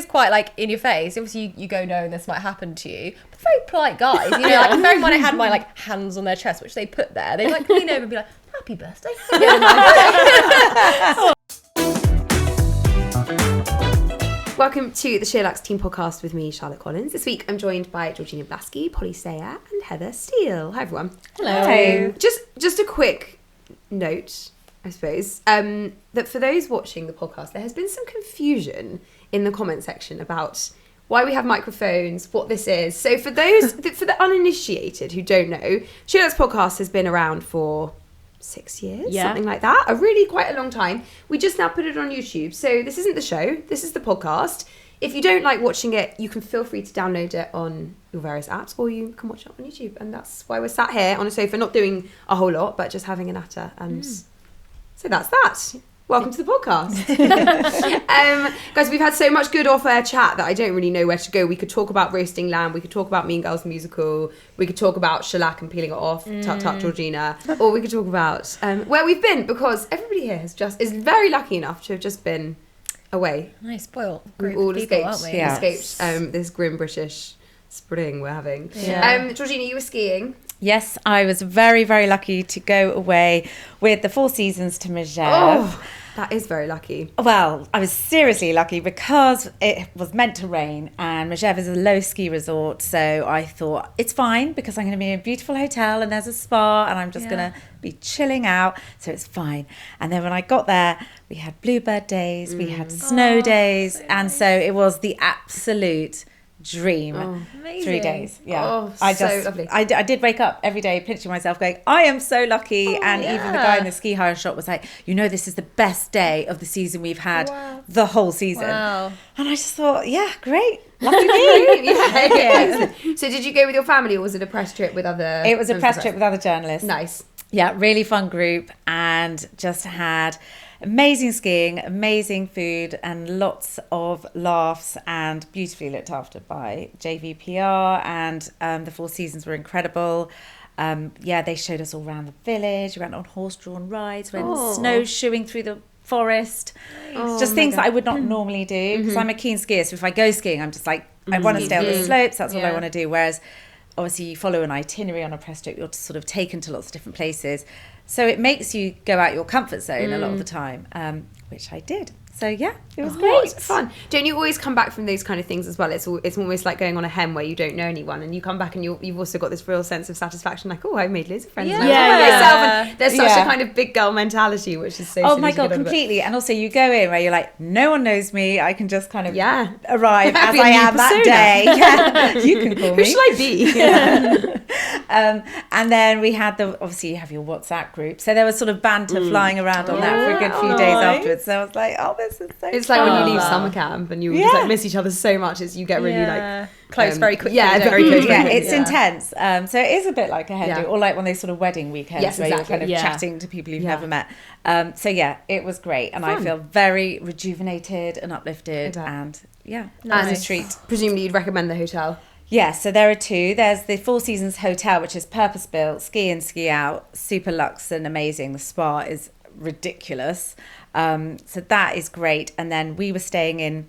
is quite like in your face. Obviously, you go no, and this might happen to you. But very polite guys, you know. Like bearing in mind, I had my like hands on their chest, which they put there. They like lean over and be like, "Happy birthday." Welcome to the SheerLuxe Team Podcast with me, Charlotte Collins. This week I'm joined by Georgina Blaskey, Pollys Experience, and Heather Steele. Hi everyone. Hello. Hey. Just a quick note, I suppose, that for those watching the podcast, there has been some confusion in the comment section about why we have microphones, what this is. So for those, for the uninitiated who don't know, SheerLuxe Podcast has been around for 6 years, something like that. Quite a long time. We just now put it on YouTube. So this isn't the show, this is the podcast. If you don't like watching it, you can feel free to download it on your various apps, or you can watch it on YouTube. And that's why we're sat here on a sofa, not doing a whole lot, but just having a natter. And so that's that. Welcome to the podcast. Guys, we've had so much good off-air chat that I don't really know where to go. We could talk about roasting lamb. We could talk about Mean Girls the musical. We could talk about shellac and peeling it off. Tut tut, Georgina. Or we could talk about where we've been, because everybody here is very lucky enough to have just been away. Nice, spoiled. We all people, escaped. aren't we? Escaped this grim British spring we're having. Yeah. Georgina, you were skiing. Yes, I was very, very lucky to go away with the Four Seasons to Megève. Oh, that is very lucky. Well, I was seriously lucky because it was meant to rain, and Megève is a low ski resort, so I thought it's fine because I'm going to be in a beautiful hotel and there's a spa and I'm just going to be chilling out, so it's fine. And then when I got there, we had bluebird days, we had snow days, so and so it was the absolute dream. 3 days. So lovely. I did wake up every day pinching myself going, I am so lucky. Even the guy in the ski hire shop was like, this is the best day of the season we've had the whole season. Wow. And I just thought, great, lucky me. So did you go with your family, or was it a press trip with other? It was a press trip with other journalists. Nice. Yeah, really fun group, and just had amazing skiing, amazing food, and lots of laughs, and beautifully looked after by JVPR, and the Four Seasons were incredible. They showed us all around the village. We went on horse-drawn rides, went snowshoeing through the forest. Just things that I would not normally do, because I'm a keen skier. So if I go skiing, I'm just like, I want to stay on the slopes. That's what I want to do. Whereas obviously you follow an itinerary on a press trip, you're sort of taken to lots of different places. So it makes you go out your comfort zone a lot of the time, which I did. So it was great. It's fun. Don't you always come back from those kind of things as well? It's almost like going on a hem where you don't know anyone, and you come back and you've also got this real sense of satisfaction, like, I made loads of friends myself. And there's such a kind of big girl mentality, which is so. Oh my god, completely. And also you go in where you're like, no one knows me. I can just kind of arrive as I am that day. Yeah, you can call me. Who should I be? And then we had obviously you have your WhatsApp group, so there was sort of banter flying around on that for a good few days afterwards. So I was like, this is so it's fun. like when you leave summer camp and you just like miss each other so much, as you get really like close very quickly. Very close. It's intense. So it is a bit like a hen do, or like one of those sort of wedding weekends where you're kind of chatting to people you've never met. It was great, and I feel very rejuvenated and uplifted, and it was a treat. Presumably you'd recommend the hotel. Yeah, so there are two. There's the Four Seasons Hotel, which is purpose-built, ski in, ski out, super luxe and amazing. The spa is ridiculous. So that is great. And then we were staying in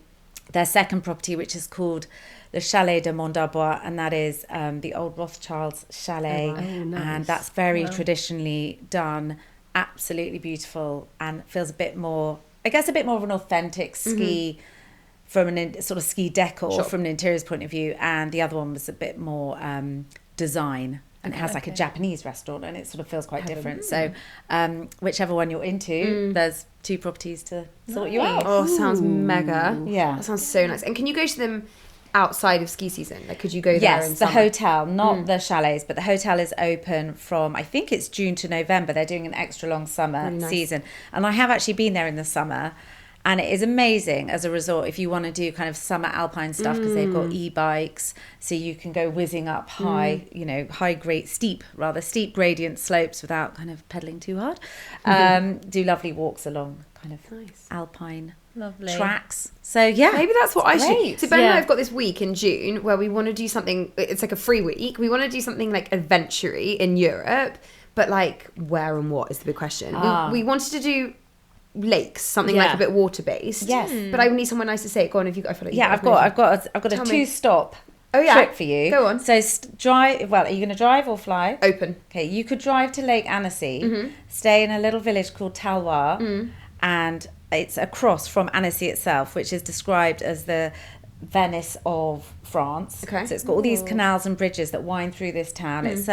their second property, which is called Le Chalet de Mondarbois, and that is the old Rothschilds chalet. Nice. And that's very traditionally done, absolutely beautiful, and feels a bit more of an authentic ski from an sort of ski decor from an interiors point of view, and the other one was a bit more design, and it has like a Japanese restaurant, and it sort of feels quite different. So whichever one you're into, there's two properties to sort you out. Oh, sounds mega. Yeah, that sounds so nice. And can you go to them outside of ski season? Like, could you go there in summer? Yes, the hotel, not the chalets, but the hotel is open from, I think it's June to November. They're doing an extra long summer season, and I have actually been there in the summer. And it is amazing as a resort if you want to do kind of summer alpine stuff, because they've got e-bikes, so you can go whizzing up steep gradient slopes without kind of pedaling too hard. Do lovely walks along kind of alpine tracks. So maybe that's what I should. So Ben and I have got this week in June where we want to do something. It's like a free week. We want to do something like adventure-y in Europe, but like where and what is the big question. We wanted to do lakes, something like a bit water based. Yes. But I need somewhere nice to stay. Go on, if you. I feel like I've got a Tell me. 2-stop trip for you. Go on. So drive. Well, are you going to drive or fly? Open. Okay, you could drive to Lake Annecy, stay in a little village called Talwa, and it's across from Annecy itself, which is described as the Venice of France. Okay. So it's got all these canals and bridges that wind through this town. It's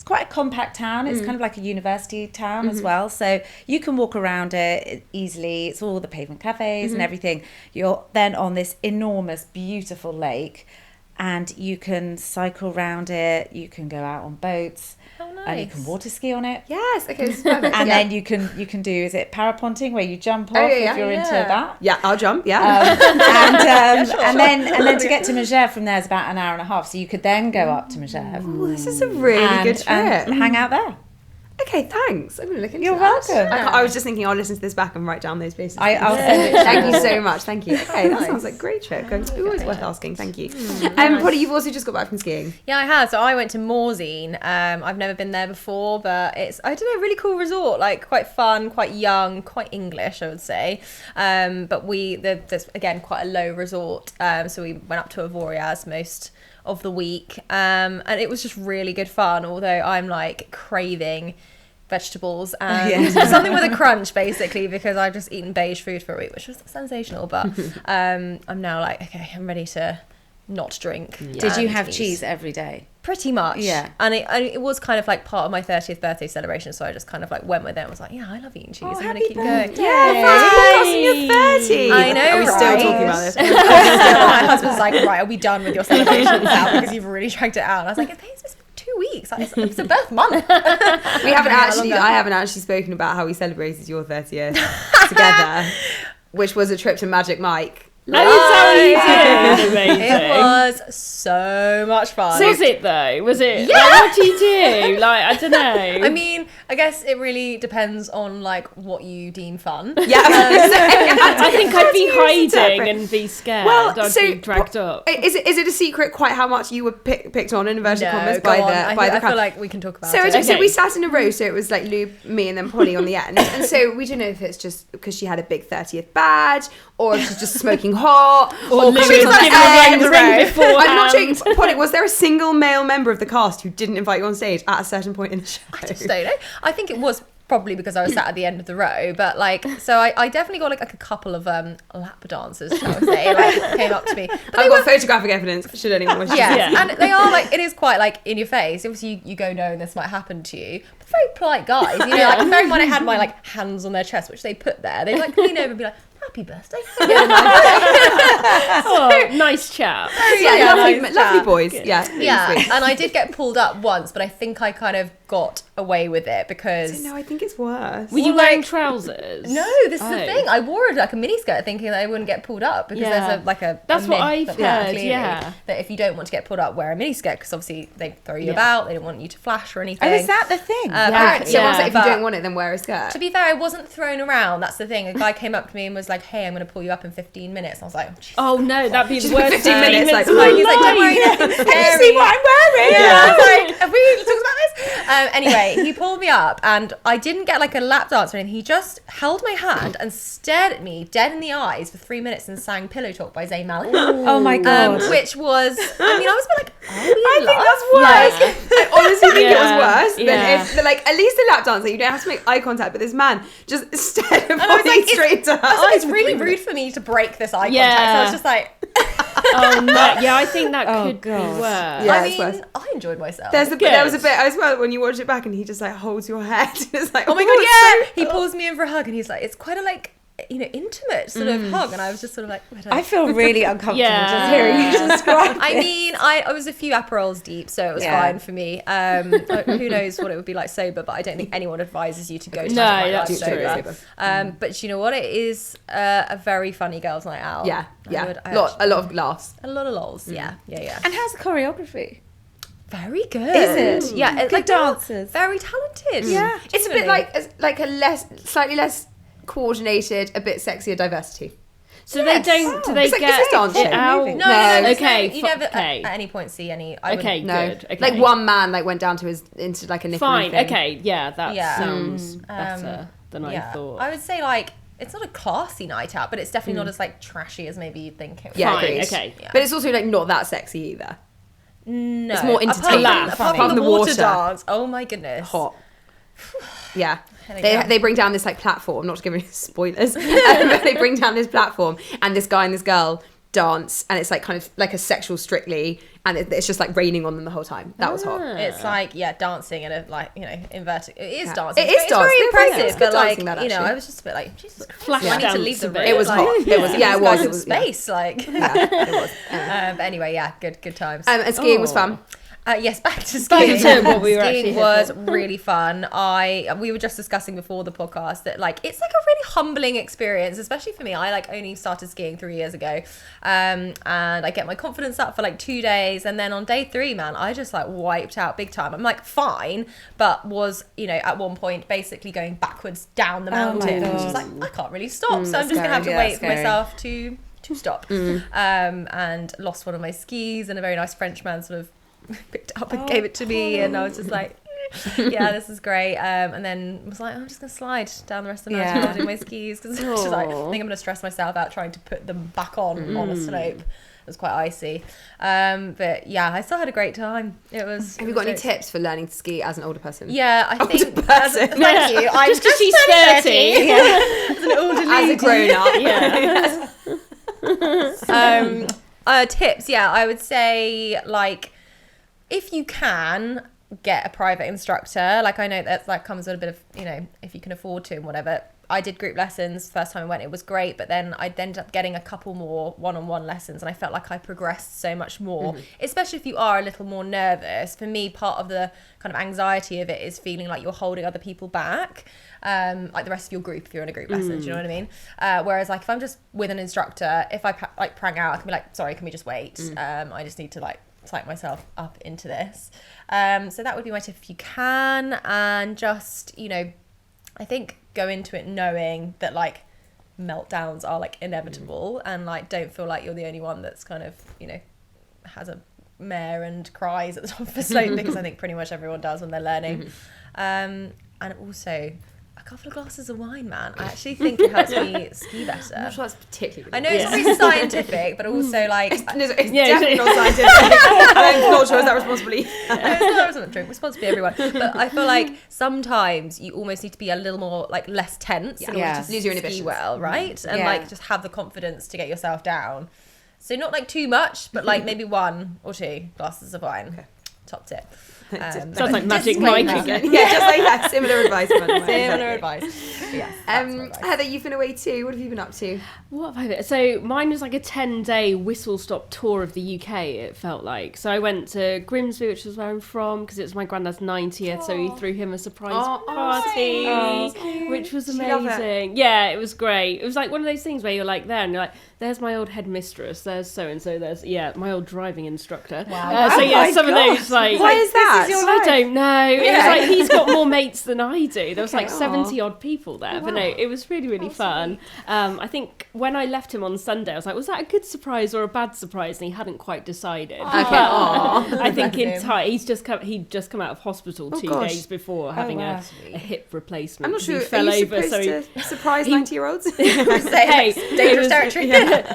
quite a compact town. It's kind of like a university town as well. So you can walk around it easily. It's all the pavement cafes and everything. You're then on this enormous, beautiful lake, and you can cycle around it. You can go out on boats. Oh, nice. And you can water ski on it. Yes. Okay. It's perfect. And then you can do, is it paraponting, where you jump off if you're into that? Yeah, I'll jump. Yeah. And then to get to Megève from there is about an hour and a half. So you could then go up to Megève. Ooh, this is a really good trip. And hang out there. Okay, thanks. I'm going to look into You're that. welcome. I was just thinking I'll listen to this back and write down those places. I'll send it. Thank you so much. Thank you. Okay, that sounds like a great trip. Always worth asking. Thank you. Polly, you've also just got back from skiing. Yeah, I have. So I went to Morzine. I've never been there before, but it's, I don't know, really cool resort. Like quite fun, quite young, quite English, I would say. But there's again quite a low resort. So we went up to Avoriaz most of the week, and it was just really good fun. Although I'm like craving vegetables and something with a crunch, basically, because I've just eaten beige food for a week, which was sensational. But I'm now like, okay, I'm ready to not drink. Did you have cheese every day? Pretty much. Yeah. And it was kind of like part of my 30th birthday celebration, so I just kind of like went with it and was like, yeah, I love eating cheese. I'm going to keep going. Yeah, 30. I know, Are we still right? talking about this? My husband's like, right, are we done with your celebrations now because you've really dragged it out? And I was like, it's just 2 weeks. It's a birth month. I haven't actually spoken about how we celebrated your 30th together, which was a trip to Magic Mike. Amazing. It was so much fun. Was it though? Was it? Yeah. Like, what do you do? Like, I don't know. I mean, I guess it really depends on like what you deem fun. Yeah, I think I'd be hiding and be scared. Well, I'd be dragged up. Is it a secret quite how much you were picked on in inverted commas by the I crowd? feel like we can talk about So it. so we sat in a row, so it was like Lou, me, and then Polly on the end. And so we don't know if it's just because she had a big 30th badge, or if she's just smoking hot, or Lou she's was on giving the away end. the ring beforehand. I'm not joking. Polly, was there a single male member of the cast who didn't invite you on stage at a certain point in the show? I just don't know. I think it was probably because I was sat at the end of the row, but like, so I definitely got like a couple of lap dancers, shall we say, like came up to me. But I've got photographic evidence. Should anyone wish to see. yeah, and they are like, it is quite like in your face. Obviously, you go knowing this might happen to you. But very polite guys, you know. Like bearing in mind I had my like hands on their chest, which they put there. They like lean over and be like, "Happy birthday." Oh, nice chap. Lovely boys. Yeah, really Yeah, sweet. and I did get pulled up once, but I think I kind of got away with it because No, I think it's worse. Were you wearing trousers? no, this is the thing. I wore like a miniskirt thinking that I wouldn't get pulled up because Yeah. there's a That's a what myth I've that heard, clearly yeah. that if you don't want to get pulled up, wear a miniskirt because obviously they throw you Yeah. about. They don't want you to flash or anything. Oh, is that the thing? Apparently, So once, yeah. if you But don't want it, then wear a skirt. to be fair, I wasn't thrown around. That's the thing. A guy came up to me and was like, "Hey, I'm going to pull you up in 15 minutes." And I was like, "Jesus." Oh no, that'd be the Just worst. 15 minutes, like, of my He's like, "Don't worry, life. nothing scary." Can you see what I'm wearing? Yeah, I was like, have we talked about this? Anyway, he pulled me up and I didn't get like a lap dance or anything. He just held my hand and stared at me dead in the eyes for 3 minutes and sang Pillow Talk by Zayn Malik. Oh my god. Which was, I mean, I was a bit like, are we in I think love? that's worse. I honestly think it was Yeah. worse than Yeah. if, like, at least a lap dance, like, you don't have to make eye contact, but this man just stared at I was Polly like, straight to her. I was like, it's eyes really for 3 rude minutes. for me to break this eye contact. So Yeah. I was just like, Oh no, yeah, I think that Oh, could be God. worse. Yeah, I it's worse. mean, I enjoyed myself. There was a Good. bit as well when you watch it back and he just like holds your head. It's like, Oh my "Ooh, god, it's yeah! so-" He pulls me in for a hug and he's like, it's quite a like, you know, intimate sort of hug. And I was just sort of like, I feel really uncomfortable Yeah. just hearing you describe I this. mean, I was a few Aperols deep, so it was Yeah. fine for me. Who knows what it would be like sober, but I don't think anyone advises you to go to No, Magic Mike that's Live true. sober. But you know what? It is a very funny girls' night out. Yeah, yeah. I A lot of laughs. a lot of lols. Yeah. And how's the choreography? Very good. Is it? Yeah, it's Good like they're all dancers. very talented. Yeah. It's a bit like a slightly less coordinated, a bit sexier diversity. So they don't. Do they It's like- get it's a dance it show. out? No, No. Okay, You never okay. at any point see any. I Okay, No, good. Okay. like one man like went down to into like a knicker Fine. thing. Okay. Yeah, that Yeah. sounds better than I yeah, thought. I would say like it's not a classy night out, but it's definitely not as like trashy as maybe you'd think it would. Yeah, Fine, agreed. okay. Yeah. But it's also like not that sexy either. No, It's more apart entertaining. apart from the water dance. Oh my goodness, Hot. Yeah. Headache. They bring down this like platform, not to give any spoilers, but they bring down this platform and this guy and this girl dance, and it's like kind of like a sexual Strictly, and it's just like raining on them the whole time. That was hot. It's like dancing in a like inverted. It is Yeah. dancing. It is It's dancing. very Yeah, impressive, it's but good like dancing, that, actually. I was just a bit like Jesus Christ. Flash I need to dance leave the a room. bit. It was like, hot. It was. give Yeah, these it was. guys It some was. Yeah. space. Like, Yeah, it was. but anyway, good times. And skiing was fun. Yes, back to skiing. to what we were actually Skiing here was for. really fun. We were just discussing before the podcast that like it's like a really humbling experience, especially for me. I like only started skiing 3 years ago, and I get my confidence up for like 2 days, and then on day 3, man, I just like wiped out big time. I'm like fine, but was at one point basically going backwards down the mountain, which is like I can't really stop, so I'm just gonna have to scary. wait Yeah, for myself to stop. And lost one of my skis, and a very nice Frenchman sort of picked it up and gave it to me, and I was just like yeah, this is great. And then was like, I'm just gonna slide down the rest of the mountain holding my skis, because I was like, I think I'm gonna stress myself out trying to put them back on a slope. It was quite icy, but yeah, I still had a great time. It was. Have you got any tips for learning to ski as an older person? Yeah, I think. person. Thank you. I'm Just 'cause she's 30. As an older As a grown up. Tips, yeah, I would say like if you can get a private instructor, like I know that comes with a bit of if you can afford to and whatever. I did group lessons first time I went, it was great, but then I ended up getting a couple more one-on-one lessons, and I felt like I progressed so much more, especially if you are a little more nervous. For me, part of the kind of anxiety of it is feeling like you're holding other people back, like the rest of your group if you're in a group lesson. Do you know what I mean? Whereas like if I'm just with an instructor, if I like prang out, I can be like, sorry, can we just wait? I just need to like psych myself up into this. So that would be my tip if you can, and just I think go into it knowing that like meltdowns are like inevitable, and like don't feel like you're the only one that's kind of has a mare and cries at the top of the slope, because I think pretty much everyone does when they're learning. And also a couple of glasses of wine, man. I actually think it helps me ski better. I'm not sure that's particularly. I know it's not really scientific, but also like It's definitely not scientific. I'm not sure is that responsibly. it's not drink responsibly, everyone. But I feel like sometimes you almost need to be a little more like less tense in order to Lose your ski inhibitions. well, right? And Yeah. like just have the confidence to get yourself down. So not like too much, but like maybe 1 or 2 glasses of wine. Okay. Top tip. Sounds like Magic Mike again. Yeah, just like that. Similar advice. By the way. Similar Exactly. advice. Yes, that's my advice. Heather, you've been away too. What have you been up to? What have I been? So mine was like a 10-day whistle-stop tour of the UK, it felt like. So I went to Grimsby, which is where I'm from, because it was my granddad's 90th, so we threw him a surprise party, which was Did you love it? amazing. Yeah, it was great. It was like one of those things where you're like there, and you're like, there's my old headmistress, there's so-and-so, there's, my old driving instructor. Wow. So yeah, my some God. of those, like... Why is that? I don't know. It was like he's got more mates than I do. There was like Okay. 70 odd people there. But no, it was really, really fun. I think when I left him on Sunday, I was like, was that a good surprise or a bad surprise? And he hadn't quite decided. Okay. I think in Bless him. time, he'd just come out of hospital 2 gosh. days before having wow. a hip replacement. I'm not 'cause sure. He fell are you over, so supposed to surprise 90-year-olds? Hey, dangerous territory.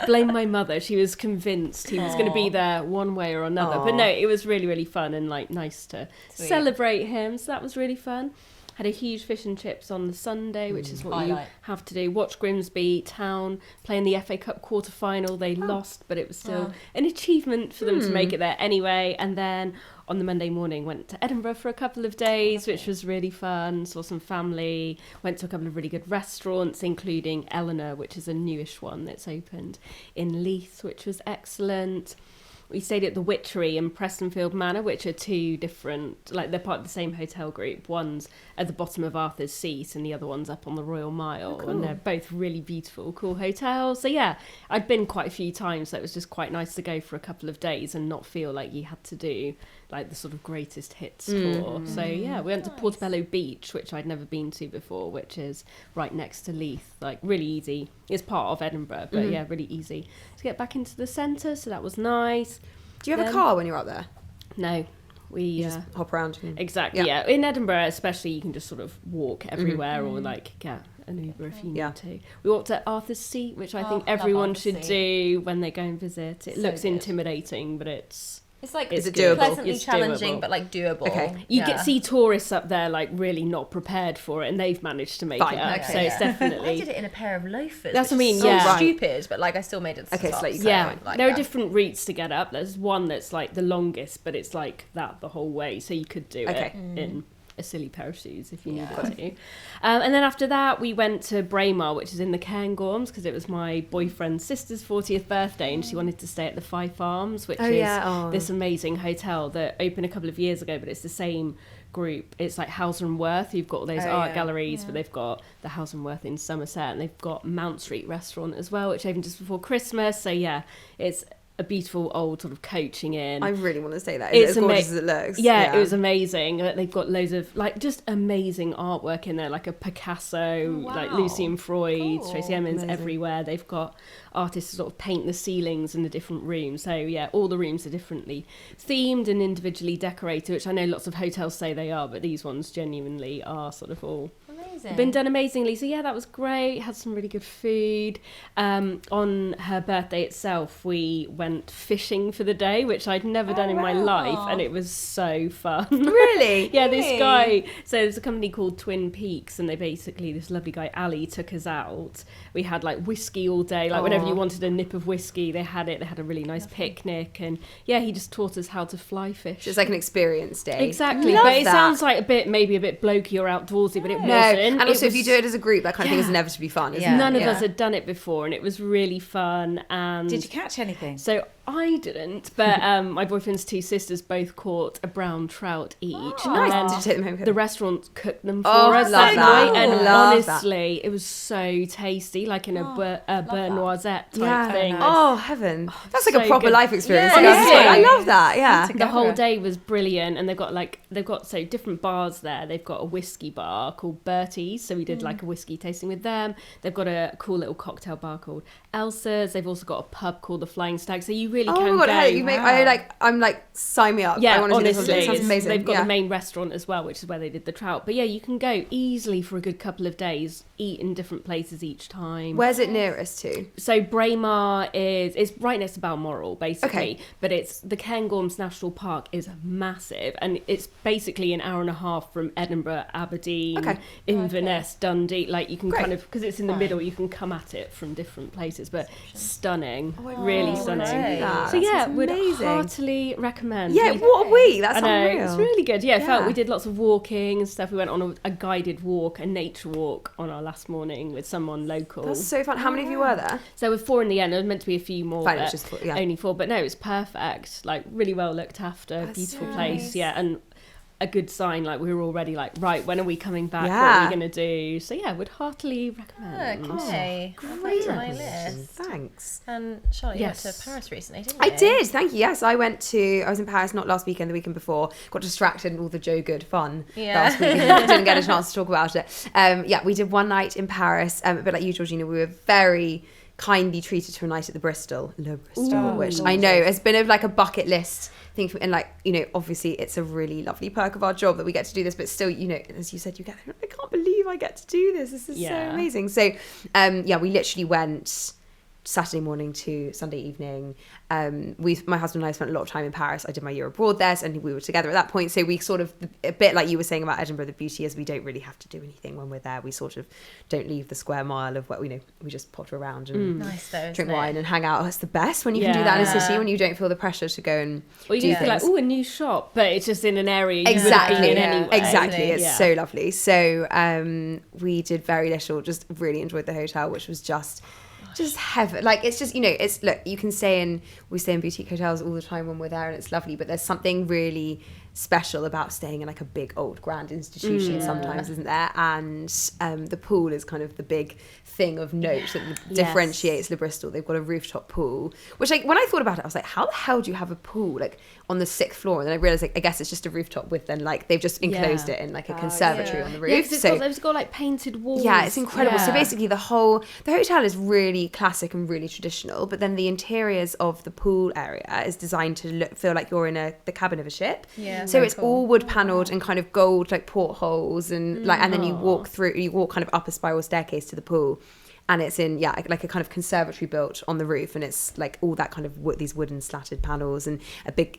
blame my mother. She was convinced he was going to be there one way or another. But no, it was really, really fun and like nice to celebrate him. So that was really fun. Had a huge fish and chips on the Sunday, which is what you have to do. Watch Grimsby Town play in the FA Cup quarter-final. They lost, but it was still an achievement for them to make it there anyway. And then on the Monday morning, went to Edinburgh for a couple of days, which was really fun. Saw some family. Went to a couple of really good restaurants, including Eleanor, which is a newish one that's opened in Leith, which was excellent. We stayed at the Witchery and Prestonfield Manor, which are 2 different, like they're part of the same hotel group. One's at the bottom of Arthur's Seat and the other one's up on the Royal Mile. And they're both really beautiful, cool hotels. So yeah, I'd been quite a few times, so it was just quite nice to go for a couple of days and not feel like you had to do like the sort of greatest hits tour. So yeah, we went to Portobello Beach, which I'd never been to before, which is right next to Leith, like really easy. It's part of Edinburgh, but yeah, really easy to get back into the centre, so that was nice. Do you have a car when you're up there? No, we Just hop around. exactly, yeah. In Edinburgh especially, you can just sort of walk everywhere or like get an Uber if you Yeah. need to. We walked at Arthur's Seat, which I think love everyone Arthur's should Seat. do when they go and visit. It So looks good. intimidating, but it's like Is it good. doable? pleasantly It's challenging, doable. but like doable. Okay. You get see tourists up there like really not prepared for it, and they've managed to make Fine, it up. okay, So it's I definitely did it in a pair of loafers. That's which what I mean, is so yeah. stupid, but like I still made it to the Okay, top, so like you yeah. fine, like, There are different routes to get up. There's one that's like the longest, but it's like that the whole way, so you could do Okay. it in a silly pair of shoes if you needed to. And then after that, we went to Braemar, which is in the Cairngorms, because it was my boyfriend's sister's 40th birthday, and she wanted to stay at the Five Farms, which is this amazing hotel that opened a couple of years ago, but it's the same group. It's like Hauser and Worth. You've got all those art galleries, but they've got the Hauser and Worth in Somerset, and they've got Mount Street restaurant as well, which opened just before Christmas. So yeah, it's a beautiful old sort of coaching inn. I really want to stay there. Is it as gorgeous as it looks? Yeah, it was amazing. They've got loads of like just amazing artwork in there, like a Picasso, like Lucian Freud, Tracy Emin's everywhere. They've got artists sort of paint the ceilings in the different rooms. So yeah, all the rooms are differently themed and individually decorated, which I know lots of hotels say they are, but these ones genuinely are sort of all been done amazingly. So yeah, that was great. Had some really good food. On her birthday itself, we went fishing for the day, which I'd never done in my life, and it was so fun. Really? Yeah, this guy, so there's a company called Twin Peaks, and they basically, this lovely guy Ali took us out. We had like whiskey all day, like whenever you wanted a nip of whiskey, they had it. They had a really nice picnic, and yeah, he just taught us how to fly fish. It's like an experience day. Exactly, Love but it that. sounds like maybe a bit blokey or outdoorsy, but it No, wasn't. and also if you was- do it as a group, that kind of thing is inevitably fun, isn't it? None of us had done it before, and it was really fun. And Did you catch anything? so I didn't, but my boyfriend's two sisters both caught a brown trout each. and Nice. then Did you take them home? the restaurant cooked them for Oh, us love that that. night, and Love that. honestly, it was so tasty, like in a beurre noisette type Yeah. thing. Oh, heaven. That's like a so proper good. life experience. Yeah, Honestly. honestly. I love that. Yeah. The whole day was brilliant, and they've got so different bars there. They've got a whiskey bar called Bertie's, so we did like a whiskey tasting with them. They've got a cool little cocktail bar called Elsa's. They've also got a pub called the Flying Stag, so you really can Oh my go. god, I'm like, sign me up. I Yeah, want to do this. honestly, It sounds amazing. they've got yeah. the main restaurant as well, which is where they did the trout. But yeah, you can go easily for a good couple of days, eat in different places each time. Where's it nearest to? So Braemar is right next to Balmoral, basically. Okay. But it's the Cairngorms National Park is massive, and it's basically an hour and a half from Edinburgh, Aberdeen, Okay. Inverness, Dundee. Like you can Great. kind of, because it's in the middle, you can come at it from different places. But stunning, Oh, really stunning. That So yeah, sounds would amazing. heartily recommend. Yeah, what a week. That's I know, unreal. it's really good. Yeah, Yeah. we did lots of walking and stuff. We went on a guided walk, a nature walk on our last morning with someone local. That's so fun. How many of you were there? So with 4 in the end, there was meant to be a few more, Fine, it but was just 4, yeah. only 4. But no, it was perfect. Like really well looked after, That's beautiful so place. nice. Yeah, and a good sign. Like we were already like, right, when are we coming back? What Yeah. are we going to do? So yeah, would heartily recommend. Okay, Great. on my list. Thanks. And Charlotte, you Yes. went to Paris recently, didn't I you? did, thank you. Yes, I was in Paris not last weekend, the weekend before. Got distracted in all the Joe Good fun last week. Didn't get a chance to talk about it. Yeah, we did one night in Paris. A bit like you, Georgina, we were very kindly treated to a night at the Bristol, Le Bristol, which I know has been like a bucket list thing. And like, you know, obviously it's a really lovely perk of our job that we get to do this, but still, you know, as you said, I can't believe I get to do this. This is so amazing. So, yeah, we literally went Saturday morning to Sunday evening. My husband and I spent a lot of time in Paris. I did my year abroad there, and we were together at that point. So we sort of, a bit like you were saying about Edinburgh, the beauty is we don't really have to do anything when we're there. We sort of don't leave the square mile of what, you know, we just potter around and Nice though, drink isn't wine it? and hang out. That's the best when you can do that in a city, when you don't feel the pressure to go and Or you do can be like, things. oh, a new shop, but it's just in an area you Exactly, would have been in yeah. anyway. Exactly, it's Yeah. so lovely. So we did very little, just really enjoyed the hotel, which was just heaven. Like, it's just, you know, it's, look, you can we stay in boutique hotels all the time when we're there and it's lovely, but there's something really special about staying in like a big old grand institution sometimes, isn't there? And the pool is kind of the big thing of note that differentiates Le Bristol. They've got a rooftop pool, which, like, when I thought about it, I was like, how the hell do you have a pool like on the 6th floor? And then I realized, like, I guess it's just a rooftop with, then like they've just enclosed it in like a conservatory on the roof. Yeah, because it's got like painted walls. Yeah, it's incredible. So Yeah. basically the hotel is really classic and really traditional, but then the interiors of the pool area is designed to feel like you're in the cabin of a ship. Yeah. Yeah, So very it's cool. all wood panelled and kind of gold like portholes and like, and then you walk kind of up a spiral staircase to the pool. And it's in, like a kind of conservatory built on the roof. And it's like all that kind of these wooden slatted panels and a big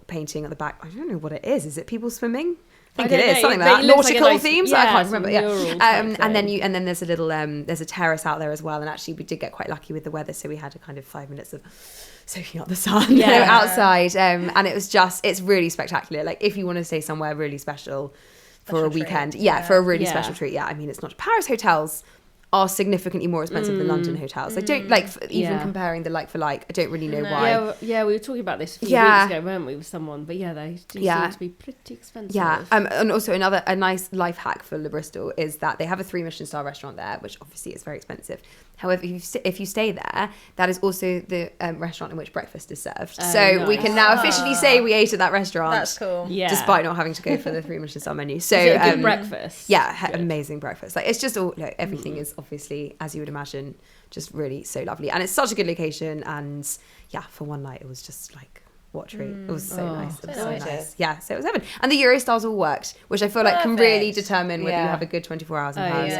painting at the back. I don't know what it is. Is it people swimming? I think it is something like that. Nautical themes. I can't remember. And then there's a little there's a terrace out there as well. And actually we did get quite lucky with the weather, so we had a kind of 5 minutes of soaking up the sun outside. And it's really spectacular. Like if you want to stay somewhere really special for a weekend, for a really special treat. Yeah, I mean it's not Paris hotels are significantly more expensive than London hotels. I don't even comparing the like for like. I don't really know why. Yeah, we were talking about this a few weeks ago, weren't we, with someone? But they do seem to be pretty expensive. Yeah, and also a nice life hack for Le Bristol is that they have a 3 Michelin star restaurant there, which obviously is very expensive. However, if you stay there, that is also the restaurant in which breakfast is served. So we can now officially say we ate at that restaurant. That's cool. Yeah. Despite not having to go for the 3 Michelin star menu. So is it a good breakfast? Yeah, amazing breakfast. Like it's just all everything is obviously, as you would imagine, just really so lovely. And it's such a good location. And for one night, it was just like, what a treat. It was so nice. It was so nice. Yeah, so it was heaven. And the Eurostars all worked, which I feel like can really determine whether you have a good 24 hours in Paris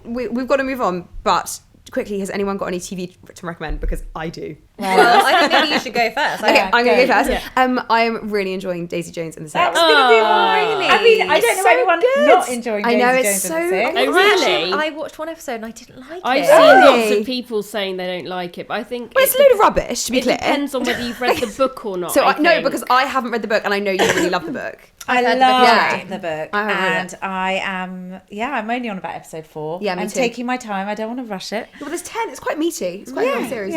or not. We've got to move on, but quickly, has anyone got any TV to recommend? Because I do. Well, I think maybe you should go first. Okay, I'm going to go first. Yeah. I am really enjoying Daisy Jones and the Six. That was going to be one. Really? I mean, I don't know anyone not enjoying Daisy I know, it's Jones so and the Six. Oh, really? I watched one episode and I didn't like I've it. seen lots Really? of people saying they don't like it, but I think It's a load of rubbish, to be it clear. depends on whether you've read the book or not. So I no, think. because I haven't read the book and I know you really love the book. I heard loved the the book, I haven't read and it. I am, I'm only on about episode 4. Yeah, me I'm too. taking my time. I don't want to rush it. Well, there's 10. It's quite meaty. It's quite a long series.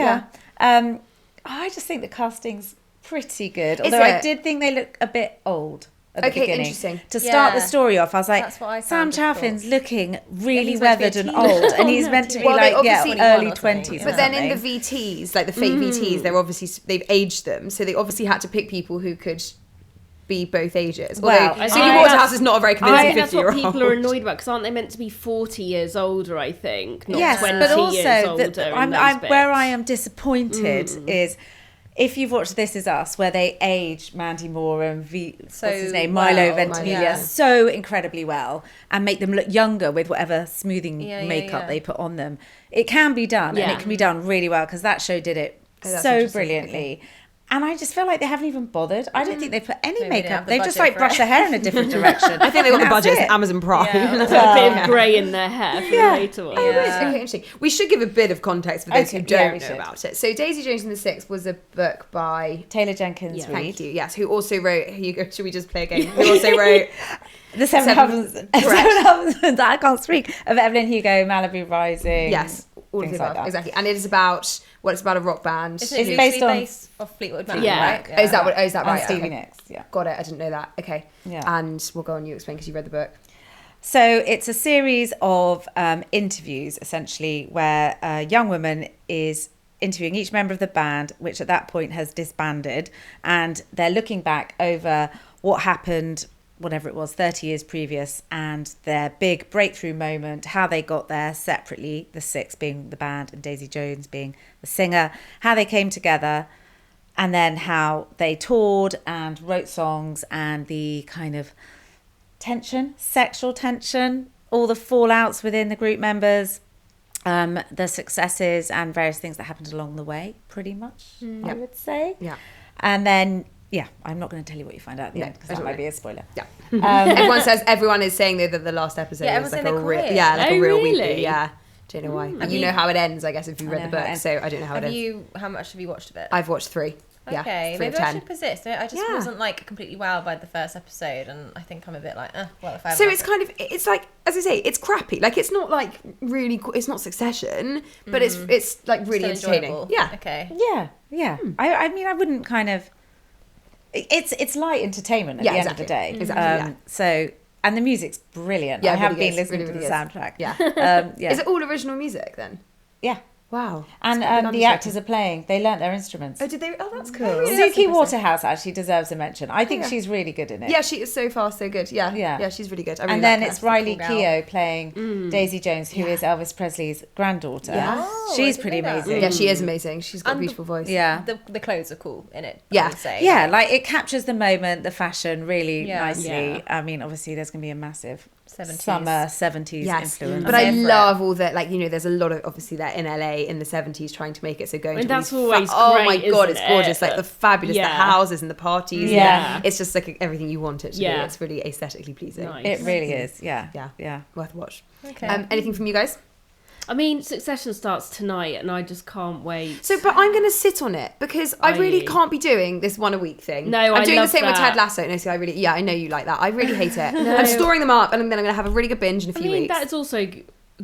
I just think the casting's pretty good. Is Although I it? did think they look a bit old at the Okay, beginning. interesting. To start the Yeah. story off, I was like, That's what I Sam found difficult. Chaffin's looking really he's meant to be weathered a and teenager. old, and he's meant to be Well, they like obviously- early 21 or something, 20s. yeah. But then in the VTs, like the fake VTs, they're obviously they've aged them, so they obviously had to pick people who could be both ages. Well, Although I Cindy think Waterhouse is not a very I convincing think that's what 50-year-old. people are annoyed about, because aren't they meant to be 40 years older, I think, not Yes, 20 but also years older that in those bits. where I am disappointed is if you've watched This Is Us, where they aged Mandy Moore and what's his name, Milo Ventimiglia, yeah. so incredibly well, and make them look younger with whatever smoothing Yeah, makeup they put on them. It can be done, and it can be done really well, because that show did it that's so interesting. brilliantly. And I just feel like they haven't even bothered. I don't think they put any Maybe they didn't makeup. have the They just budget like for brush it. their hair in a different direction. I think they got the And that's budget. it. It's Amazon Prime. Yeah. There's a bit of grey in their hair for the later one. Oh, right. Okay, interesting. We should give a bit of context for those who Okay, yeah, don't we know should. about it. So Daisy Jones and the Six was a book by... Taylor Jenkins Yeah. Reid. Thank you. Yes, who also wrote... Should we just play a game? Who also wrote... The Seven Husbands I can't speak of Evelyn Hugo, Malibu Rising. Yes, all of things the like above. that. Exactly. And it is about... Well, it's about a rock band. It's It's based based on- off Fleetwood Mac, Yeah. right? Oh, is that what? Oh, is that And right? Stevie Okay. Nicks, yeah. Got it. I didn't know that. Okay. Yeah. And we'll go on. You explain because you read the book. So it's a series of interviews, essentially, where a young woman is interviewing each member of the band, which at that point has disbanded, and they're looking back over what happened, whatever it was, 30 years previous, and their big breakthrough moment, how they got there separately, the Six being the band and Daisy Jones being the singer, how they came together, and then how they toured and wrote songs, and the kind of tension, sexual tension, all the fallouts within the group members, the successes and various things that happened along the way, pretty much, I would say. Yeah. And then, I'm not going to tell you what you find out at the No, end, because I that don't might know. be a spoiler. Yeah. Everyone is saying though that the last episode Yeah, was everyone's like a saying real, they're quiet. a Oh, real really? weepy. Yeah. Don't know why. And you know how it ends, I guess, if you read the know how it book. ends. So I don't know how it ends. How much have you watched of it? I've watched 3. Yeah. Okay, 3 of maybe I 10. should persist. I just Yeah. wasn't like completely wowed by the first episode, and I think I'm a bit like, well, if I So haven't it's kind of, it's like, as I say, it's crappy. Like it's not like really, it's not Succession, but it's like really still entertaining. enjoyable. Yeah. Okay. Yeah. I mean, I wouldn't kind of... It's light entertainment at Yeah, the end exactly. of the day. Exactly, yeah. So, and the music's brilliant. Yeah, I it have really been is. listening Really, to the really is. soundtrack. Yeah. Yeah. Is it all original music then? Yeah. Wow. And It's a bit the understatement. actors are playing. They learnt their instruments. Oh, did they? Oh, that's cool. really? That's Suki impressive. Waterhouse actually deserves a mention. I think yeah. she's really good in it. Yeah, she is so far so good. Yeah, Yeah. yeah, she's really good. I really And then like it's her. Riley cool girl. Keough playing Daisy Jones, who is Elvis Presley's granddaughter. Yeah. Oh, She's I pretty didn't know that. amazing. Yeah, she is amazing. She's got a And beautiful voice. Yeah. The clothes are cool in it. Yeah. I would say. Yeah, like it captures the moment, the fashion really Yeah. nicely. Yeah. I mean, obviously there's going to be a massive 70s. summer 70s Yes, influence. but I'm I there for love all that. Like, you know, there's a lot of obviously that in LA in the 70s trying to make it so going I mean, to all that's these always oh my great, god, isn't it's gorgeous. it? Like the fabulous, the Yeah. houses and the parties. Yeah. It's just like everything you want it to be. Yeah. It's really aesthetically pleasing. Nice. It really is, yeah. Yeah. Yeah. Worth a watch. Okay. Anything from you guys? I mean, Succession starts tonight, and I just can't wait. So, but I'm going to sit on it because I really Are you? can't be doing this one a week thing. No, I'm I doing the love same with that. Ted Lasso. No, see, I know you like that. I really hate it. I'm storing them up, and then I'm going to have a really good binge in a I few mean, weeks. that's also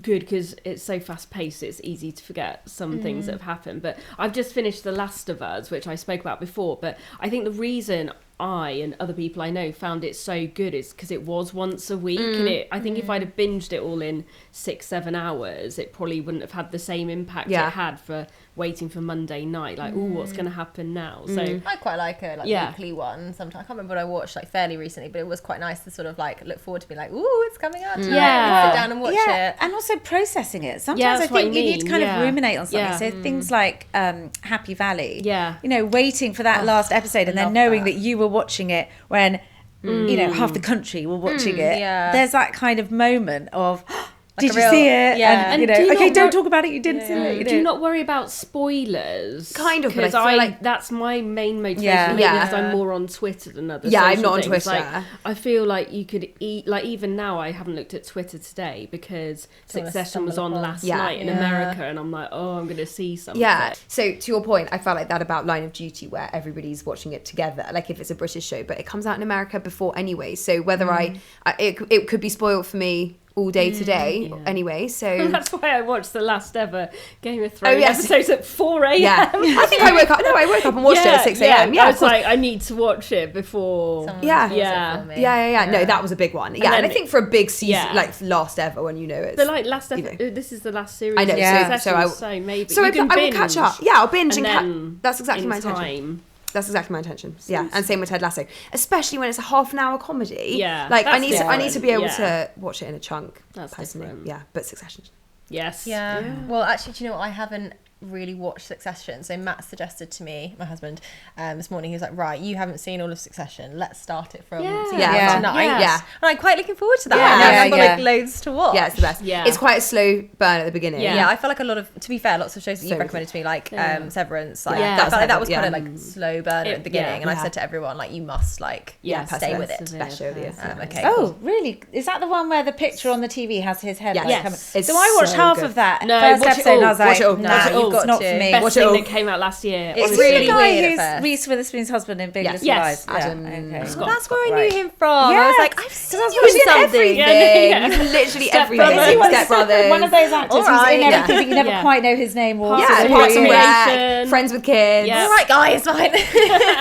good because it's so fast paced. It's easy to forget some things that have happened. But I've just finished The Last of Us, which I spoke about before. But I think the reason I and other people I know found it so good is because it was once a week, and I think if I'd have binged it all in 6-7 hours, it probably wouldn't have had the same impact Yeah. it had for waiting for Monday night. Like, oh, what's going to happen now? So I quite like a Yeah. weekly one. Sometimes I can't remember what I watched like fairly recently, but it was quite nice to sort of like look forward to being like, ooh, it's coming out tonight. Yeah. Sit down and watch yeah, it. and also processing it. Sometimes Yeah, I that's what think I you need to mean, kind of yeah. ruminate on something. Yeah. So things like Happy Valley. Yeah. You know, waiting for that last episode and then love knowing that. that you were watching it when, you know, half the country were watching it. yeah. There's that kind of moment of, did a you real- see it? yeah. And, you And know, do you okay, not don't wor- talk about it. You didn't see it. You do know. you not worry about spoilers? Kind of, but I because feel like- that's my main motivation. Yeah. Maybe Yeah. because I'm more on Twitter than other. Yeah, I'm social not on things. Twitter. Like, I feel like you could eat. Like even now, I haven't looked at Twitter today because wanna Succession was stumble on upon. last Yeah. night in Yeah. America, and I'm like, oh, I'm going to see something. Yeah. So to your point, I felt like that about Line of Duty, where everybody's watching it together. Like if it's a British show, but it comes out in America before anyway. So whether it could be spoiled for me all day today anyway. So That's why I watched the last ever Game of Thrones yes. episodes at 4 a.m. yeah, I think I woke up. No, I woke up and watched it at 6 a.m. Yeah, I of was course. like, I need to watch it before. Someone Yeah. spoils it Yeah. for me. Yeah. No, that was a big one. Yeah, and then I think for a big season, yeah. like last ever, when you know it's The like last you episode. This is the last series. I know, of so- Succession, so maybe. So you I can will catch up. Yeah, I'll binge and then that's exactly in my intention. time. That's exactly my intention. Yeah, and same with Ted Lasso, especially when it's a half an hour comedy. Yeah, like I that's need to be able different. to watch it in a chunk. That's personally. different. Yeah, but Succession. Yes. Yeah. Well, actually, do you know what? I haven't really watched Succession. So Matt suggested to me, my husband, this morning, he was like, right, you haven't seen all of Succession. Let's start it from season Yeah. tonight. Yeah. And I'm quite looking forward to that. Yeah. Now I've got Yeah. like loads to watch. Yeah, it's the best. Yeah. It's quite a slow burn at the beginning. Yeah. Yeah, I feel like a lot of, to be fair, lots of shows that So you've recommended to me, like Severance, like Yeah. I felt like that was Yeah. kind of like slow burn at the beginning. And I Yeah. said to everyone, like, you must like Yeah, stay with it. persevere. Best show of the year. Okay. Oh, cool. really? Is that the one where the picture on the TV has his head? Yes. like, Yes. coming? It's So I watched so half good. of that No, first watch it episode all. and I was Watch like, it all. nah, Watch it all. you've got Not to. for me. Best Watch it thing all. that came out last year. It's Is really he the guy weird at who's first. Reese Witherspoon's husband in Big Yes. Little Yes. Lies? Adam okay. Scott. That's where I knew Right. him from. I Yeah. was like, I've seen I was you watching in something. everything. Yeah. He's in literally Step everything. Brothers. Is he Step Brothers. one of those actors who's Alright, in yeah. everything but you never Yeah. quite know his name or Yeah, Parks and Parks and Rec, Recreation. Friends with Kids. Yeah. All right, guys, fine.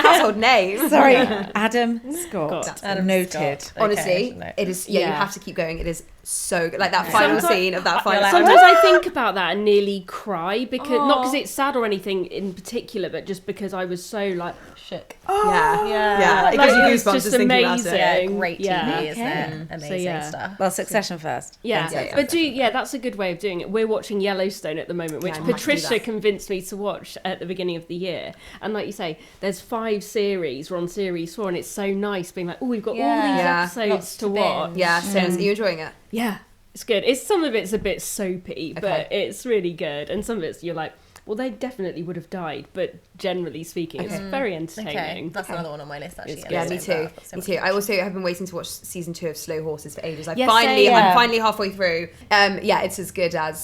Household names. Sorry, Adam Scott. Scott. Adam Noted. Scott. Honestly, Okay, it is. Yeah, you Yeah. have to keep going. It is so good. Like that final Sometimes- scene of that final. like, Sometimes I think about that and nearly cry because not because it's sad or anything in particular, but just because I was so like shook. Yeah, Yeah. It Like, gives you it goosebumps was just just thinking about amazing. it. Yeah, great TV, Yeah. isn't it? Okay. Amazing So, yeah. stuff. Well, Succession first. Yeah, Yeah. but that's a good way of doing it. We're watching Yellowstone at the moment, which I might do Patricia that. convinced me to watch at the beginning of the year. And like you say, there's 5 series. We're on series 4, and it's so nice being like, oh, we've got all these Yeah. episodes Lots to to watch. binge. Yeah, so are you enjoying it? Yeah, it's good. Some of it's a bit soapy, but Okay. it's really good. And some of it's you're like, well, they definitely would have died, but generally speaking, it's very entertaining. Okay, that's another one on my list actually. Yeah, me Yellowstone, too. but I've got so Me much too. to I watch. also have been waiting to watch season 2 of Slow Horses for ages. Yes, same. I'm finally halfway through. Yeah, it's as good as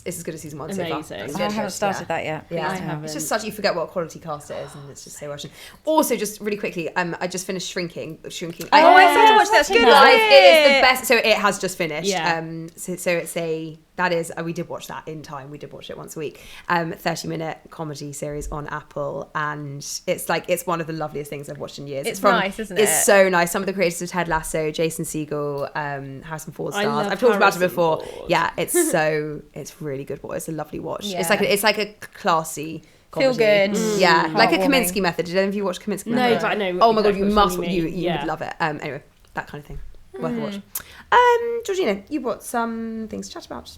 season 1 so far. Amazing. It's I good. haven't started that yet. Yeah, I haven't. It's just such, you forget what a quality cast it is, and it's just so rushing. Also, just really quickly, I just finished Shrinking. Oh, I Yeah. started to watch that. Watching Good, that. Guys, it is the best. So it has just finished. Yeah. So it's a that is, we did watch that in time. We did watch it once a week. 30-minute comedy series on Apple, and it's one of the loveliest things I've watched in years. It's nice, isn't it? It's so nice. Some of the creators of Ted Lasso, Jason Segel, Harrison Ford stars. I've talked about it before. Yeah, it's really good. It's a lovely watch. Yeah. It's like a classy Feel comedy. good. Yeah, like a Heartwarming. Kaminsky Method. Did any of you watch Kaminsky No, Method? but I know. Oh my god, exactly you which must. one You mean. would love it. Anyway, that kind of thing. Worth a watch. Mm. Georgina, you've got some things to chat about.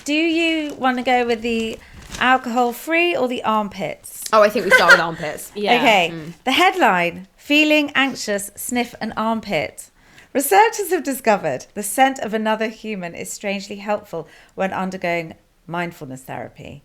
Do you want to go with the alcohol-free or the armpits? Oh, I think we start with armpits. Yeah. Okay. The headline: Feeling anxious, sniff an armpit. Researchers have discovered the scent of another human is strangely helpful when undergoing mindfulness therapy.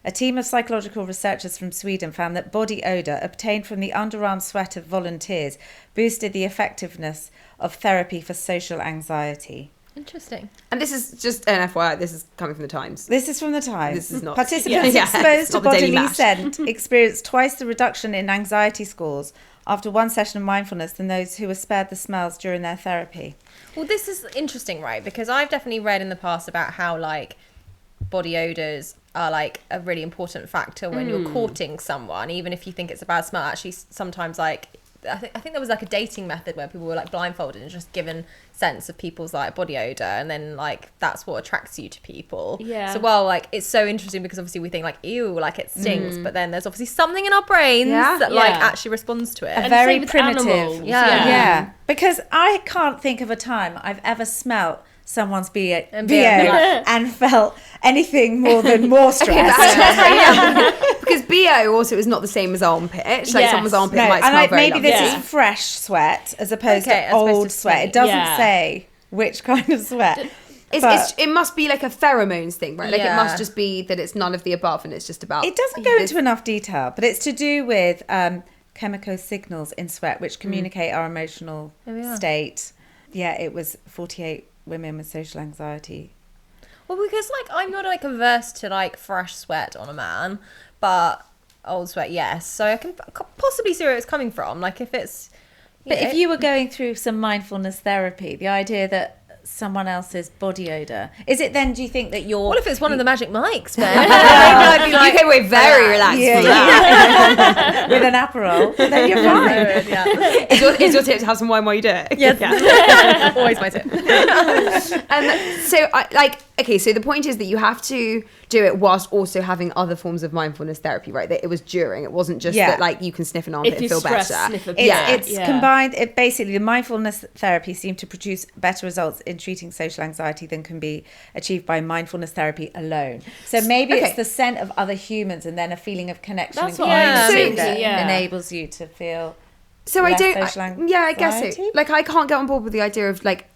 A team of psychological researchers from Sweden found that body odour obtained from the underarm sweat of volunteers boosted the effectiveness of therapy for social anxiety. Interesting. And this is just an FYI, this is coming from the Times. This is from the Times. This is not... Participants Yeah. exposed It's to not the Daily bodily Mash. scent experienced twice the reduction in anxiety scores after one session of mindfulness than those who were spared the smells during their therapy. Well, this is interesting, right? Because I've definitely read in the past about how, like, body odours are, like, a really important factor when you're courting someone, even if you think it's a bad smell. Actually, sometimes, like, I think there was, like, a dating method where people were, like, blindfolded and just given sense of people's, like, body odour, and then, like, that's what attracts you to people. Yeah. So, well, like, it's so interesting because obviously we think, like, ew, like, it stinks, but then there's obviously something in our brains that, like, Yeah. actually responds to it. A very same with primitive. animals. Yeah. Yeah. Because I can't think of a time I've ever smelt someone's BO And and felt anything more than more stress. Because BO also is not the same as armpit. Like Yes. someone's armpit No, might and smell very maybe lovely. this Yeah. is fresh sweat as opposed Okay, to as opposed old to sweat. sweet. It doesn't Yeah. say which kind of sweat. It must be like a pheromones thing, right? Like it Yeah. must just be that it's none of the above and it's just about... It doesn't go into enough detail, but it's to do with chemical signals in sweat which communicate our emotional There we are. state. Yeah, it was 48 women with social anxiety. Well, because, like, I'm not, like, averse to, like, fresh sweat on a man, but old sweat, yes. So I can possibly see where it's coming from. Like, if it's... But if you were going through some mindfulness therapy, the idea that someone else's body odour, is it then, do you think that you're... What if it's one of the magic mics, man? Maybe I'd be like... UK way very relaxed Yeah, from that. with an Aperol, then you're fine. Yeah. Is your tip to have some wine while you do it? Yes. Always my tip. So the point is that you have to do it whilst also having other forms of mindfulness therapy, right? That it was during. It wasn't just that, like, you can sniff an armpit If and you're feel better. stressed, sniff a It's, bit. it's combined. It basically, the mindfulness therapy seemed to produce better results in treating social anxiety than can be achieved by mindfulness therapy alone. So maybe Okay. it's the scent of other humans and then a feeling of connection That's and what I'm community thinking, that yeah. enables you to feel. So I less don't. social I guess so. anxiety? Like, I can't get on board with the idea of, like,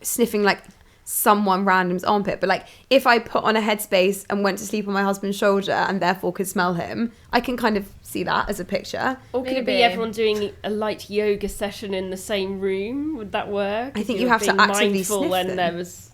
sniffing, like, someone random's armpit. But, like, if I put on a headspace and went to sleep on my husband's shoulder and therefore could smell him, I can kind of see that as a picture. Or could it Maybe. be everyone doing a light yoga session in the same room? Would that work? I think If you were have to being actively mindful sniff when them. there was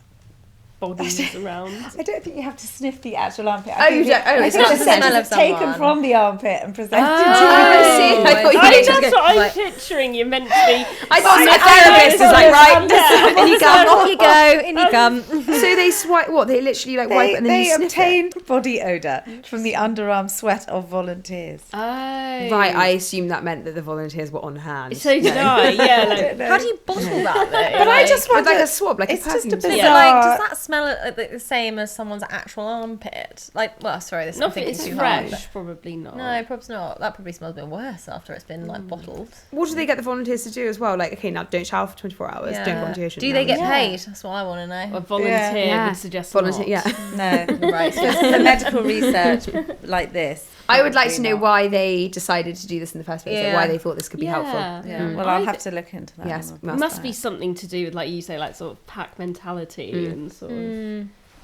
bodies around. I don't think you have to sniff the actual armpit. Oh, you don't? Oh, I it's think not the the scent smell is of taken someone. from the armpit and presented to I you. see. I thought you I were think just That's going... what I'm like- picturing. You're meant to be. I thought I a therapist is like, right, In you come, off you go, in you come. So they swipe, what? They literally, like, wipe it and then They you sniff it? obtained body odour from the underarm sweat of volunteers. Oh. Right, I assumed that meant that the volunteers were on hand. So did I. Yeah. Like, How do you bottle that, though? But I just With, wonder, like, a swab, like it's a just a perfume bizarre... swab. But, like, does that smell like the same as someone's actual armpit? Like, well, sorry, this not I'm if thinking it's too fresh. hard. Probably not. No, probably not. That probably smells a bit worse after it's been, like, bottled. What do they get the volunteers to do as well? Like, okay, now don't shower for 24 hours. Yeah. Don't volunteer. Do they get Yeah. paid? That's what I want to know. A volunteer Yeah. would suggest volunteer? not. Yeah. No, Right. so it's the medical research like this. I would like to Probably know not. why they decided to do this in the first place. Like, Yeah. why they thought this could be Yeah. helpful. Yeah, well, I'll have to look into that. Yes, one. It must be something to do with, like you say, like sort of pack mentality and sort of.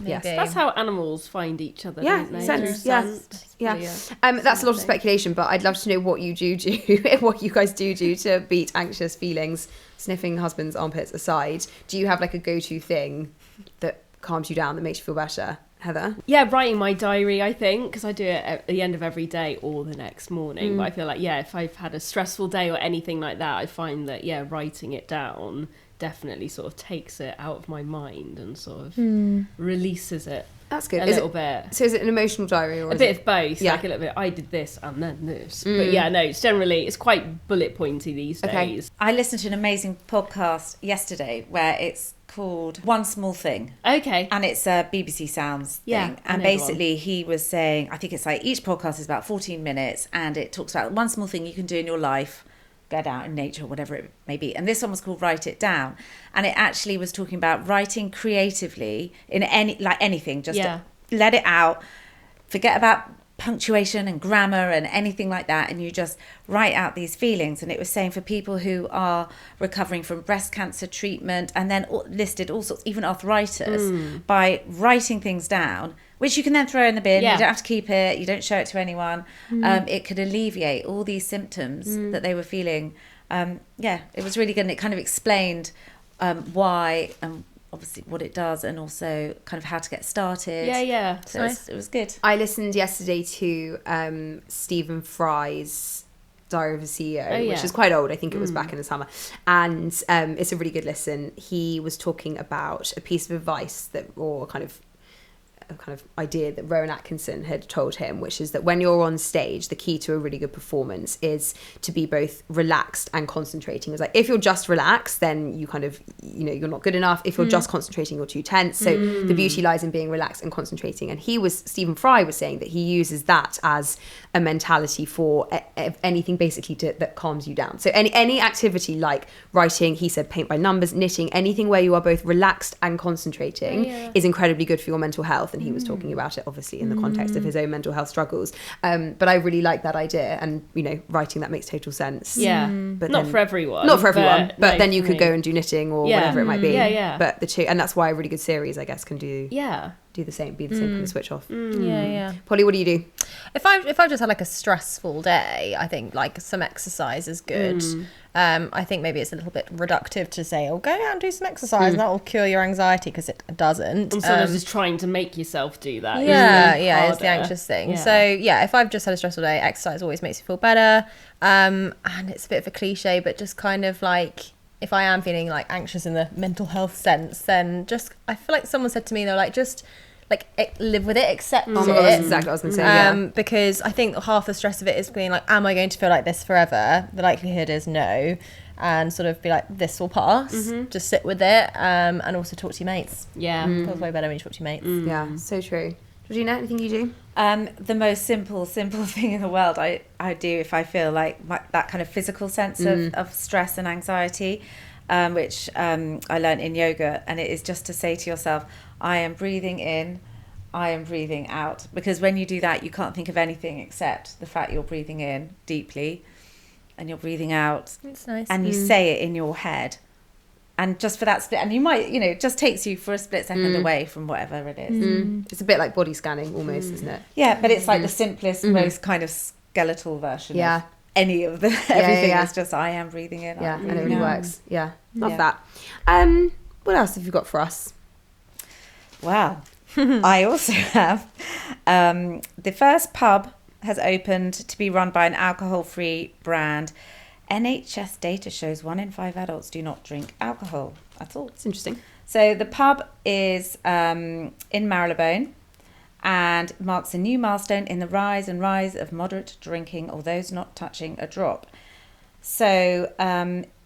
Yes. That's how animals find each other, Yeah, don't they? sense, Through yeah. scent. Yeah. Yeah. That's a lot of speculation, but I'd love to know what you do, what you guys do to beat anxious feelings, sniffing husband's armpits aside. Do you have, like, a go-to thing that calms you down, that makes you feel better? Heather? Yeah, writing my diary, I think, because I do it at the end of every day or the next morning. But I feel like, if I've had a stressful day or anything like that, I find that, writing it down definitely sort of takes it out of my mind and sort of releases it. That's good. A little bit. So is it an emotional diary or a bit of both? Yeah. Like a little bit. I did this and then this. But yeah, no. It's quite bullet pointy these days. I listened to an amazing podcast yesterday where it's called One Small Thing. Okay. And it's a BBC Sounds Yeah, thing. I And know the basically he was saying, I think it's like each podcast is about 14 minutes and it talks about one small thing you can do in your life, get out in nature, whatever it may be. And this one was called Write It Down. And it actually was talking about writing creatively in anything, just let it out, forget about punctuation and grammar and anything like that, and you just write out these feelings. And it was saying for people who are recovering from breast cancer treatment, and then listed all sorts, even arthritis, by writing things down, which you can then throw in the bin. You don't have to keep it, you don't show it to anyone. It could alleviate all these symptoms that they were feeling. It was really good, and it kind of explained why and obviously what it does, and also kind of how to get started. So Nice. it was good. I listened yesterday to Stephen Fry's Diary of a CEO, which is quite old. I think it was back in the summer, and it's a really good listen. He was talking about a piece of advice or kind of idea that Rowan Atkinson had told him, which is that when you're on stage, the key to a really good performance is to be both relaxed and concentrating. It's like, if you're just relaxed, then you kind of, you're not good enough. If you're just concentrating, you're too tense. So the beauty lies in being relaxed and concentrating. And Stephen Fry was saying that he uses that as a mentality for anything basically that calms you down. So any activity like writing, he said paint by numbers, knitting, anything where you are both relaxed and concentrating is incredibly good for your mental health. And he was talking about it obviously in the context of his own mental health struggles. But I really like that idea, and writing that makes total sense. But not for everyone. Not for everyone, but then you could me. go and do knitting or whatever it might be. But the two, and that's why a really good series, I guess, can do the same, be the same kind of switch off. Polly, what do you do? If I've just had like a stressful day, I think like some exercise is good. I think maybe it's a little bit reductive to say, go out and do some exercise and that will cure your anxiety, because it doesn't. And sometimes just trying to make yourself do that. It's the anxious thing. So if I've just had a stressful day, exercise always makes me feel better. And it's a bit of a cliche, but just kind of like, if I am feeling like anxious in the mental health sense, then I feel like someone said to me, they're like, just like live with it, accept it. That's exactly what I was going to say. Because I think half the stress of it is being like, am I going to feel like this forever? The likelihood is no. And sort of be like, this will pass. Just sit with it, and also talk to your mates. Feels way better when you talk to your mates. Yeah, so true. Georgina, anything you do? The most simple thing in the world I do if I feel like that kind of physical sense of stress and anxiety, which I learned in yoga, and it is just to say to yourself, I am breathing in, I am breathing out. Because when you do that, you can't think of anything except the fact you're breathing in deeply and you're breathing out. It's nice. And you say it in your head. And just for that split, and you might, it just takes you for a split second away from whatever it is. It's a bit like body scanning almost, isn't it? Yeah, but it's like the simplest, most kind of skeletal version of any of the everything is just I am breathing in. Yeah, and it really works. Yeah, love that. What else have you got for us? Wow. I also have the first pub has opened to be run by an alcohol-free brand. NHS data shows 1 in 5 adults do not drink alcohol at all. It's interesting. So the pub is in Marylebone and marks a new milestone in the rise of moderate drinking or those not touching a drop. So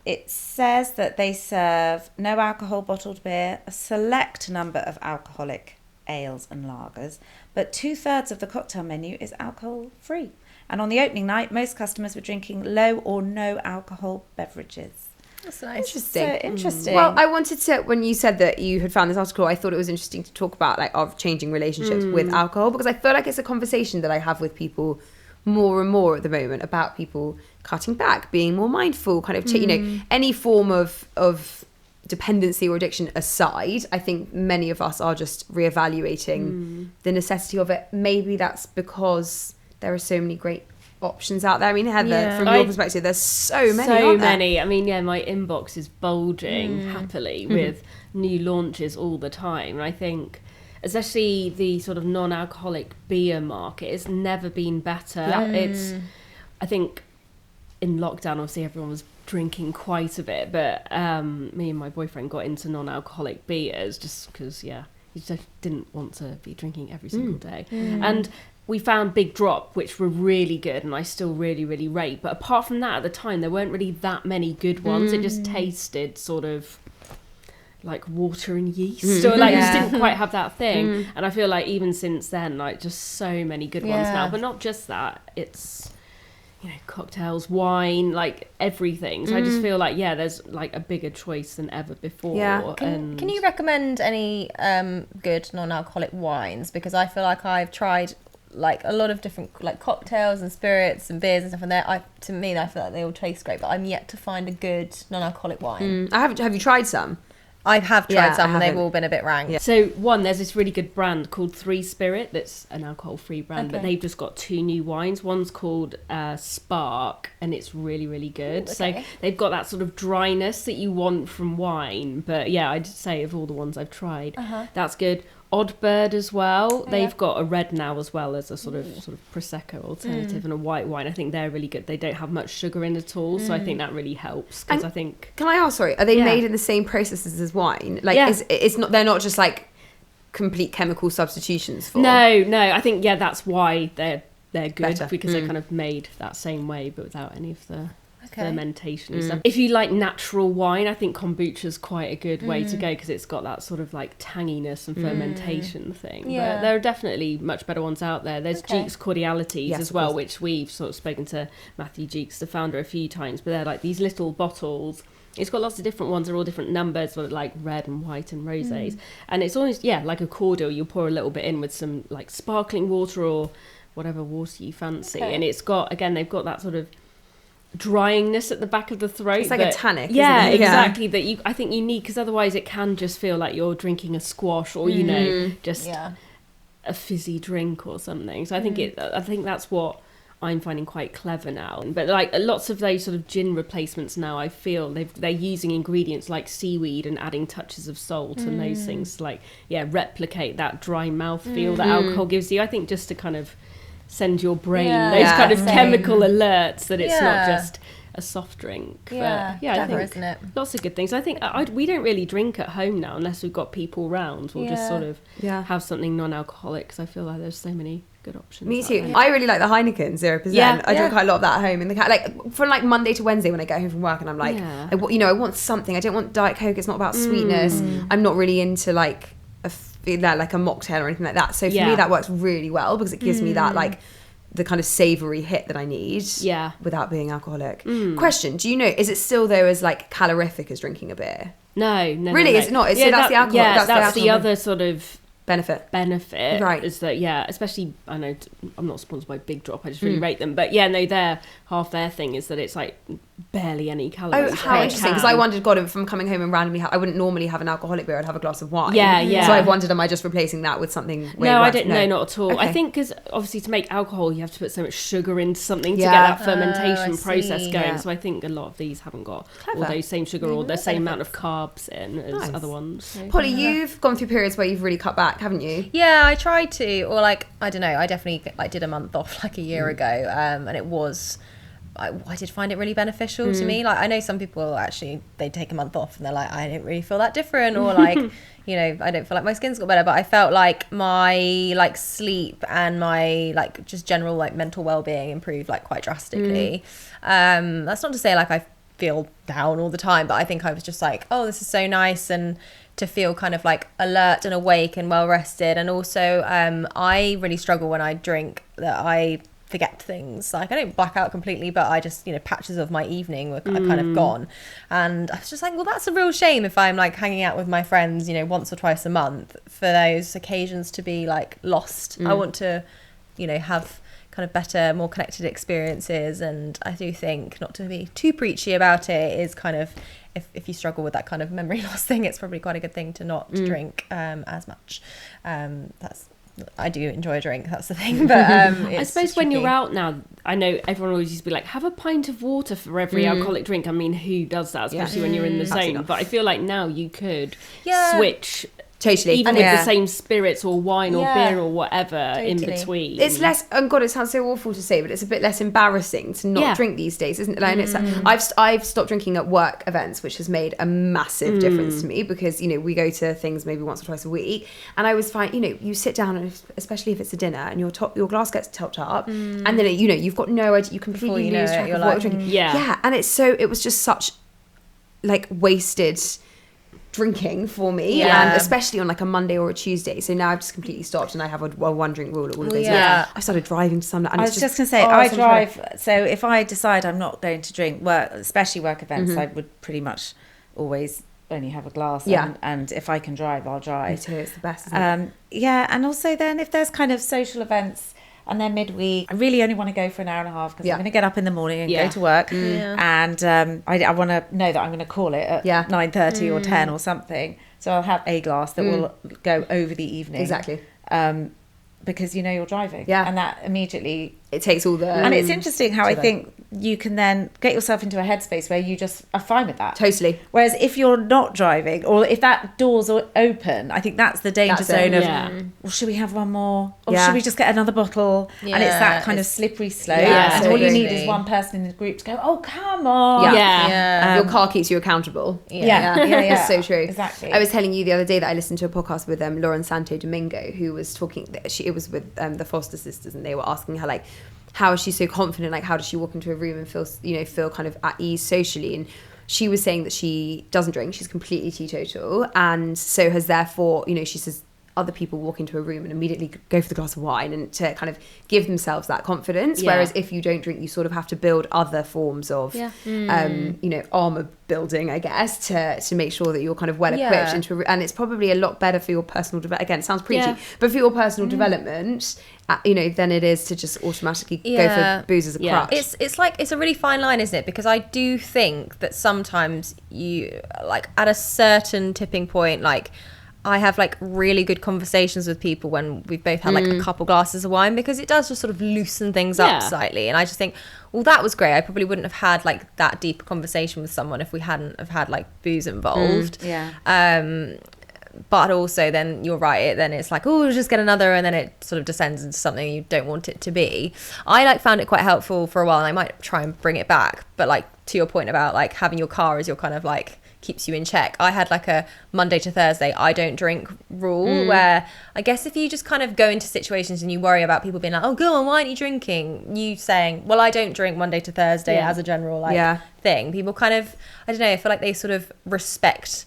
it says that they serve no alcohol bottled beer, a select number of alcoholic ales and lagers, but 2/3 of the cocktail menu is alcohol free. And on the opening night, most customers were drinking low or no alcohol beverages. That's nice. Interesting. So interesting. Well, I wanted to, when you said that you had found this article, I thought it was interesting to talk about like of changing relationships with alcohol, because I feel like it's a conversation that I have with people more and more at the moment about people cutting back, being more mindful, kind of, any form of dependency or addiction aside, I think many of us are just reevaluating the necessity of it. Maybe that's because there are so many great options out there. I mean, Heather, from your perspective, there's so many. So many. I mean, my inbox is bulging happily with new launches all the time. And I think, especially the sort of non-alcoholic beer market, it's never been better. I think in lockdown, obviously everyone was drinking quite a bit, but me and my boyfriend got into non-alcoholic beers just because, he just didn't want to be drinking every single day. And we found Big Drop, which were really good, and I still really, really rate. But apart from that, at the time, there weren't really that many good ones. It just tasted sort of like water and yeast, or like just didn't quite have that thing. And I feel like even since then, like just so many good ones now. But not just that, it's, cocktails, wine, like everything. So I just feel like, there's like a bigger choice than ever before. Yeah. Can you recommend any good non-alcoholic wines? Because I feel like I've tried like a lot of different like cocktails and spirits and beers and stuff, and to me I feel like they all taste great, but I'm yet to find a good non-alcoholic wine. Have you tried some? I have tried some, and they've all been a bit rank. So there's this really good brand called 3 Spirit that's an alcohol-free brand, but they've just got 2 new wines. One's called Spark, and it's really, really good. So they've got that sort of dryness that you want from wine, but I'd say of all the ones I've tried, that's good. Oddbird as well. They've got a red now as well as a sort of prosecco alternative, and a white wine. I think they're really good. They don't have much sugar in at all, so I think that really helps. Because I think, can I ask? Sorry, are they made in the same processes as wine? Like, it's not. They're not just like complete chemical substitutions for. No. I think that's why they're good. Better. Because they're kind of made that same way, but without any of the fermentation and stuff. If you like natural wine, I think kombucha's quite a good way to go, because it's got that sort of like tanginess and fermentation thing. But there are definitely much better ones out there. There's Jeeks Cordialities as well, which we've sort of spoken to Matthew Jeeks, the founder, a few times, but they're like these little bottles. It's got lots of different ones. They're all different numbers, like red and white and rosés. And it's always like a cordial. You'll pour a little bit in with some like sparkling water or whatever water you fancy. And it's got, again, they've got that sort of dryingness at the back of the throat. It's like a tonic. Yeah, isn't it? exactly. That I think you need, because otherwise it can just feel like you're drinking a squash or just a fizzy drink or something. So I think I think that's what I'm finding quite clever now. But like lots of those sort of gin replacements now, I feel they're using ingredients like seaweed and adding touches of salt and those things to like replicate that dry mouth feel that alcohol gives you. I think just to kind of send your brain those kind of chemical alerts that it's not just a soft drink. Yeah, I think isn't it? Lots of good things. I think we don't really drink at home now unless we've got people around. We'll just sort of have something non-alcoholic, because I feel like there's so many good options. Me too. I really like the Heineken 0%. I drink quite a lot of that at home in the like from like Monday to Wednesday when I get home from work, and I'm like, I want something. I don't want Diet Coke. It's not about sweetness. I'm not really into like like a mocktail or anything like that. So for me, that works really well, because it gives me that like the kind of savoury hit that I need without being alcoholic. Question, do you know, is it still though as like calorific as drinking a beer? No. Really? Is it not? So that's the alcohol. Yeah, that's the the other sort of benefit, right? Is that especially, I know I'm not sponsored by Big Drop, I just really rate them, but their half their thing is that it's like barely any calories. Oh, how interesting! Because I wondered, God, if I'm coming home and randomly I wouldn't normally have an alcoholic beer, I'd have a glass of wine. Yeah. So I wondered, am I just replacing that with something? No, I didn't. No, not at all. Okay. I think because obviously to make alcohol, you have to put so much sugar into something to get that fermentation process going. Yeah. So I think a lot of these haven't got all those same sugar or the same amount of carbs in as other ones. So. Polly, you've gone through periods where you've really cut back, haven't you? Yeah, I tried to, or like I don't know. I definitely did a month off like a year ago, and it was. I did find it really beneficial to me. Like I know some people actually they take a month off and they're like, I don't really feel that different, or like I don't feel like my skin's got better. But I felt like my like sleep and my like just general like mental well-being improved like quite drastically. That's not to say like I feel down all the time, but I think I was just like, oh, this is so nice, and to feel kind of like alert and awake and well rested. And also I really struggle when I drink that I forget things. Like I don't black out completely, but I just patches of my evening are kind of gone. And I was just like, well, that's a real shame if I'm like hanging out with my friends once or twice a month for those occasions to be like lost. I want to have kind of better, more connected experiences. And I do think, not to be too preachy about it, is kind of if you struggle with that kind of memory loss thing, it's probably quite a good thing to not drink as much. I do enjoy a drink, that's the thing. But I suppose when you're out now, I know everyone always used to be like, have a pint of water for every alcoholic drink. I mean, who does that, especially when you're in the zone? But I feel like now you could switch Totally. Even And with Yeah. the same spirits or wine or Yeah. beer or whatever in Totally. between. it's less, and God, it sounds so awful to say, but it's a bit less embarrassing to not Yeah. drink these days, isn't it? Like, and it's I've stopped drinking at work events, which has made a massive difference to me, because, you know, we go to things maybe once or twice a week, and I was fine, you know, you sit down, and especially if it's a dinner, and your glass gets topped up, and then you know, you've got no idea, you completely you know lose it, track you're of what like, you're drinking. Yeah. And it was just such like wasted drinking for me, Yeah. and especially on like a Monday or a Tuesday. So now I've just completely stopped, and I have a one drink rule at all of those. Yeah. I started driving to some, and I it's was just going to say, oh, I it's so much drive. So if I decide I'm not going to drink work, especially work events, I would pretty much always only have a glass. Yeah. And if I can drive, I'll better. Me drive. too, it's the best, isn't it? Yeah, and also then if there's kind of social events and they're midweek, I really only want to go for an hour and a half, because Yeah. I'm going to get up in the morning and Yeah. go to work, Yeah. and I want to know that I'm going to call it at Yeah. 9:30 or 10 or something. So I'll have a glass that will go over the evening. Exactly. Because you know you're driving. Yeah. And that immediately. It takes all the And it's interesting how I so think you can then get yourself into a headspace where you just are fine with that. totally. Whereas if you're not driving, or if that door's open, I think that's the danger That's it. zone of, Yeah. well, should we have one more? Or Yeah. should we just get another bottle? And it's Yeah, that kind of it's- slippery slope. Yeah, and all you need totally. is one person in the group to go, oh, come on. Yeah. Yeah. Yeah. Your car keeps you accountable. Yeah. It's so true. Exactly. I was telling you the other day that I listened to a podcast with Lauren Santo Domingo, who was talking. It was with the Foster sisters, and they were asking her, like, how is she so confident? Like, how does she walk into a room and feel kind of at ease socially? And she was saying that she doesn't drink. She's completely teetotal, and so has therefore, you know, she says other people walk into a room and immediately go for the glass of wine, and to kind of give themselves that confidence. Yeah. Whereas if you don't drink, you sort of have to build other forms of, Yeah. you know, armor building, I guess, to make sure that you're kind of well equipped Yeah. and it's probably a lot better for your personal development. Again, it sounds preachy, Yeah. but for your personal development, you know, than it is to just automatically go Yeah. for booze as a Yeah. crutch. It's like, it's a really fine line, isn't it? Because I do think that sometimes you, like, at a certain tipping point, like, I have like really good conversations with people when we've both had like a couple glasses of wine, because it does just sort of loosen things up Yeah. slightly. And I just think, well, that was great. I probably wouldn't have had like that deep conversation with someone if we hadn't have had like booze involved. Yeah. But also then you're right, then it's like, oh, we'll just get another, and then it sort of descends into something you don't want it to be. I like found it quite helpful for a while, and I might try and bring it back, but like to your point about like having your car as your kind of like keeps you in check, I had like a Monday to Thursday I don't drink rule, where I guess if you just kind of go into situations and you worry about people being like, oh, go on, why aren't you drinking, you saying, well, I don't drink Monday to Thursday Yeah. as a general like Yeah. thing, people kind of, I don't know, I feel like they sort of respect,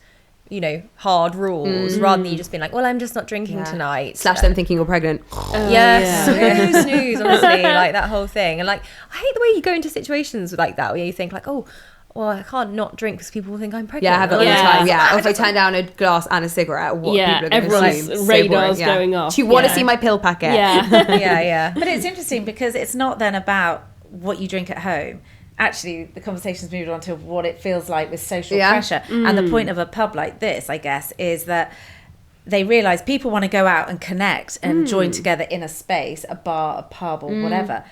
you know, hard rules rather than you just being like, well, I'm just not drinking Yeah. tonight. Slash them thinking you're pregnant. Yes, yeah. snooze, honestly, like that whole thing. And like, I hate the way you go into situations like that where you think like, oh, well, I can't not drink because people will think I'm pregnant. Yeah, I have that all the Yeah. time. Yeah, I or if I just- turn down a glass and a cigarette, what Yeah, people are going to everyone's assume. radar's So boring, going off. Do you want to Yeah. see my pill packet? Yeah. yeah. But it's interesting because it's not then about what you drink at home. Actually, the conversation's moved on to what it feels like with social Yeah. pressure. And the point of a pub like this, I guess, is that they realise people want to go out and connect and join together in a space, a bar, a pub, or whatever,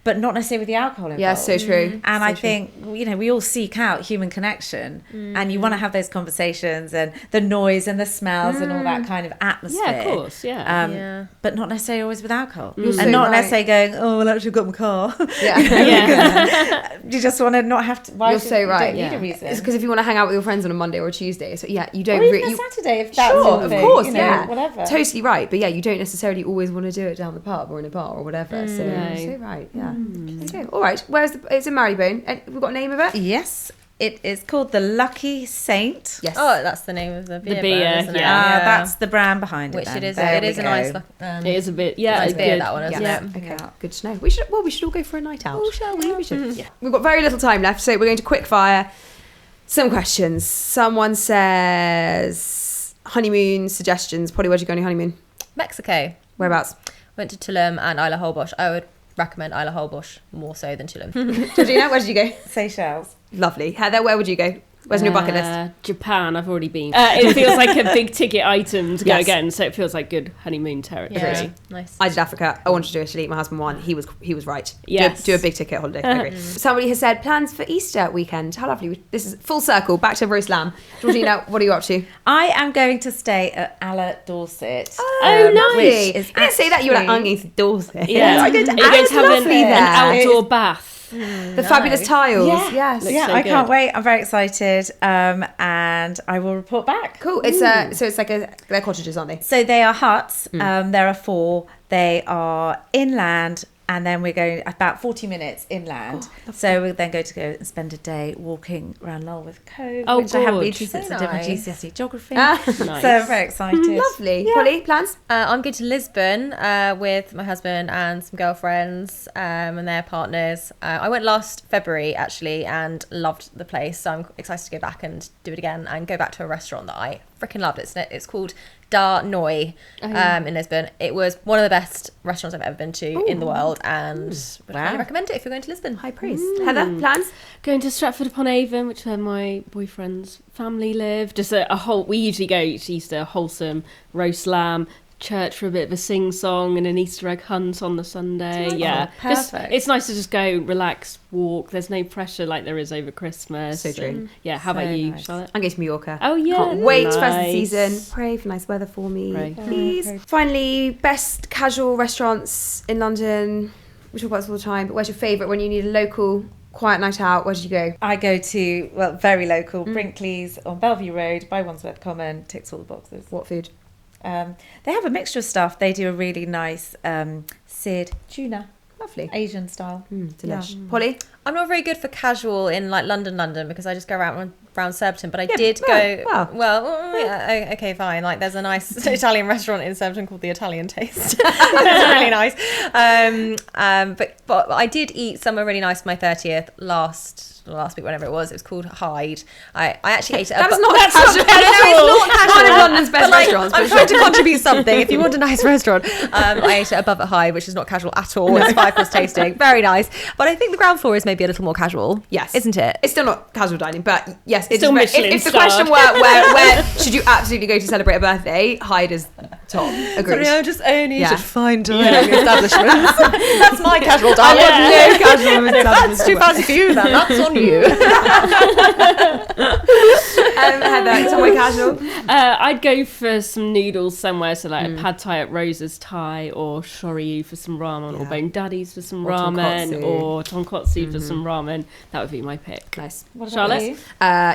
but not necessarily with the alcohol involved. Yeah, so true. And So I true. think, you know, we all seek out human connection, and you want to have those conversations and the noise and the smells and all that kind of atmosphere. Yeah, of course, yeah. Yeah. But not necessarily always with alcohol. You're And so not right. necessarily going, oh, well, actually, I've got my car. Yeah. Yeah. You just want to not have to. Why You're should- so you right. don't need Yeah. a reason. It's because if you want to hang out with your friends on a Monday or a Tuesday, so yeah, you don't or even really. a Saturday, if that's Sure, your of thing, course, you know, yeah, whatever. totally right. But yeah, you don't necessarily always want to do it down the pub or in a bar or whatever. So No. so right, yeah. Okay, all right. Where's the? It's in Marylebone. We've got a name of it. Yes, it is called the Lucky Saint. Yes. Oh, that's the name of the beer, beer, brand, isn't it? yeah. That's the brand behind Which it. it is. There It we is a go. nice. It is a bit, yeah, nice it's beer, good. that one, isn't Yeah. it? Okay. Good to know. We should all go for a night out. Oh, shall we? We should. Yeah. We've got very little time left, so we're going to quickfire some questions. Someone says honeymoon suggestions. Polly, where'd you go on your honeymoon? Mexico. Whereabouts? Went to Tulum and Isla Holbox. I would recommend Isla Holbox more so than Tulum. Georgina, where did you go? Seychelles. Lovely. Heather, where would you go? Where's on your bucket list? Japan, I've already been. It feels like a big ticket item to go Yes. again, so it feels like good honeymoon territory. Yeah, nice. I did Africa. I wanted to do Italy. My husband won. He was right. Yes. Do a big ticket holiday. I agree. Somebody has said plans for Easter weekend. How lovely. This is full circle. Back to roast lamb. Georgina, what are you up to? I am going to stay at Ala Dorset. Oh, nice. Which is You didn't say that. You were like, actually- I'm going to Dorset. Yeah, I go to Are you going to have lovely an there. outdoor bath? The fabulous tiles. Yes. Looks Yeah, so I can't good. wait. I'm very excited, and I will report back. Cool. It's so it's like they're cottages, aren't they? So they are huts. There are 4. They are inland, and then we're going about 40 minutes inland. So we're then going to go and spend a day walking around Lulworth Cove, Oh, which I haven't been gorge. to since So I did my nice. GCSE geography. Nice. So I'm very excited. Lovely. Polly, plans? I'm going to Lisbon with my husband and some girlfriends and their partners. I went last February actually and loved the place. So I'm excited to go back and do it again and go back to a restaurant that I freaking loved. It's called Da Noi in Lisbon. It was one of the best restaurants I've ever been to in the world, and would highly recommend it if you're going to Lisbon. High praise. Heather, plans? Going to Stratford-upon-Avon, which is where my boyfriend's family live. Just a whole. We usually go each Easter, wholesome roast lamb, church for a bit of a sing-song and an Easter egg hunt on the Sunday. Yeah, perfect. It's nice to just go, relax, walk. There's no pressure like there is over Christmas. So true. And, yeah, how So about you, nice. Charlotte? I'm going to Mallorca. Oh, yeah. Can't wait for the Nice. season. Pray for nice weather for me, Pray. please. Pray. Finally, best casual restaurants in London. We talk about this all the time, but where's your favourite when you need a local quiet night out? Where did you go? I go to, well, very local, Brinkley's on Bellevue Road by Wandsworth Common. Ticks all the boxes. What food? They have a mixture of stuff. They do a really nice seared tuna, Lovely. Asian style. Delish. Polly? I'm not very good for casual in like London because I just go around Surbiton, but I did well, go. well. Yeah, okay, fine. Like, there's a nice Italian restaurant in Surbiton called the Italian Taste. It's really nice. But I did eat somewhere really nice for my 30th last week, whenever it was. It was called Hyde. I actually ate it. That's not casual. One of London's best restaurants. I'm trying to contribute something. If you want a nice restaurant, I ate it above at Hyde, which is not casual at all. It's 5-course tasting, very nice. But I think the ground floor is maybe a little more casual. Yes. Isn't it? It's still not casual dining, but yes, it's Still Michelin if the starred. question were where should you absolutely go to celebrate a birthday, Hyde is top. Agreed. Sorry, I just only Yeah. eat at fine dining establishments. That's my casual I dining. want no casual If that's too fancy for you, then that's on you. Heather, it's all my casual. I'd go for some noodles somewhere, so like a pad thai at Rosa's Thai, or Shoryu for some ramen, or Bone Daddies for some Or ramen, tonkotsu. or tonkotsu for some ramen. That would be my pick. Nice. What about Charlotte? you?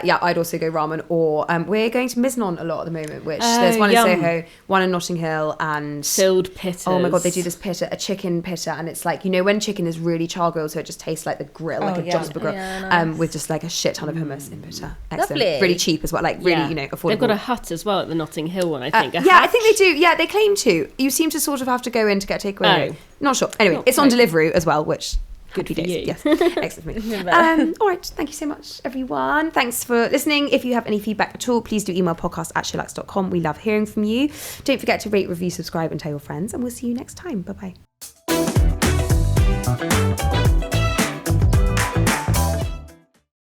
Yeah, I'd also go ramen, or we're going to Miznon a lot at the moment, which there's one yum. in Soho, one in Notting Hill, and Filled pittas. oh my god, they do this pitta, a chicken pitta, and it's like, you know, when chicken is really char grilled, so it just tastes like the grill, like Oh, a yeah. Josper grill, Yeah, nice. with just like a shit ton of hummus in pitta. Excellent. Lovely. Really cheap as well, like really, Yeah. you know, affordable. They've got a hut as well at the Notting Hill one, I think. A Yeah, I hut. think they do. Yeah, they claim to. You seem to sort of have to go in to get takeaway. Oh. Not sure. Anyway, Not it's on quite. Deliveroo as well, which Good happy for days. you. Yes, excellent for me. All right, thank you so much, everyone. Thanks for listening. If you have any feedback at all, please do email podcast@SheerLuxe.com. We love hearing from you. Don't forget to rate, review, subscribe, and tell your friends. And we'll see you next time. Bye bye.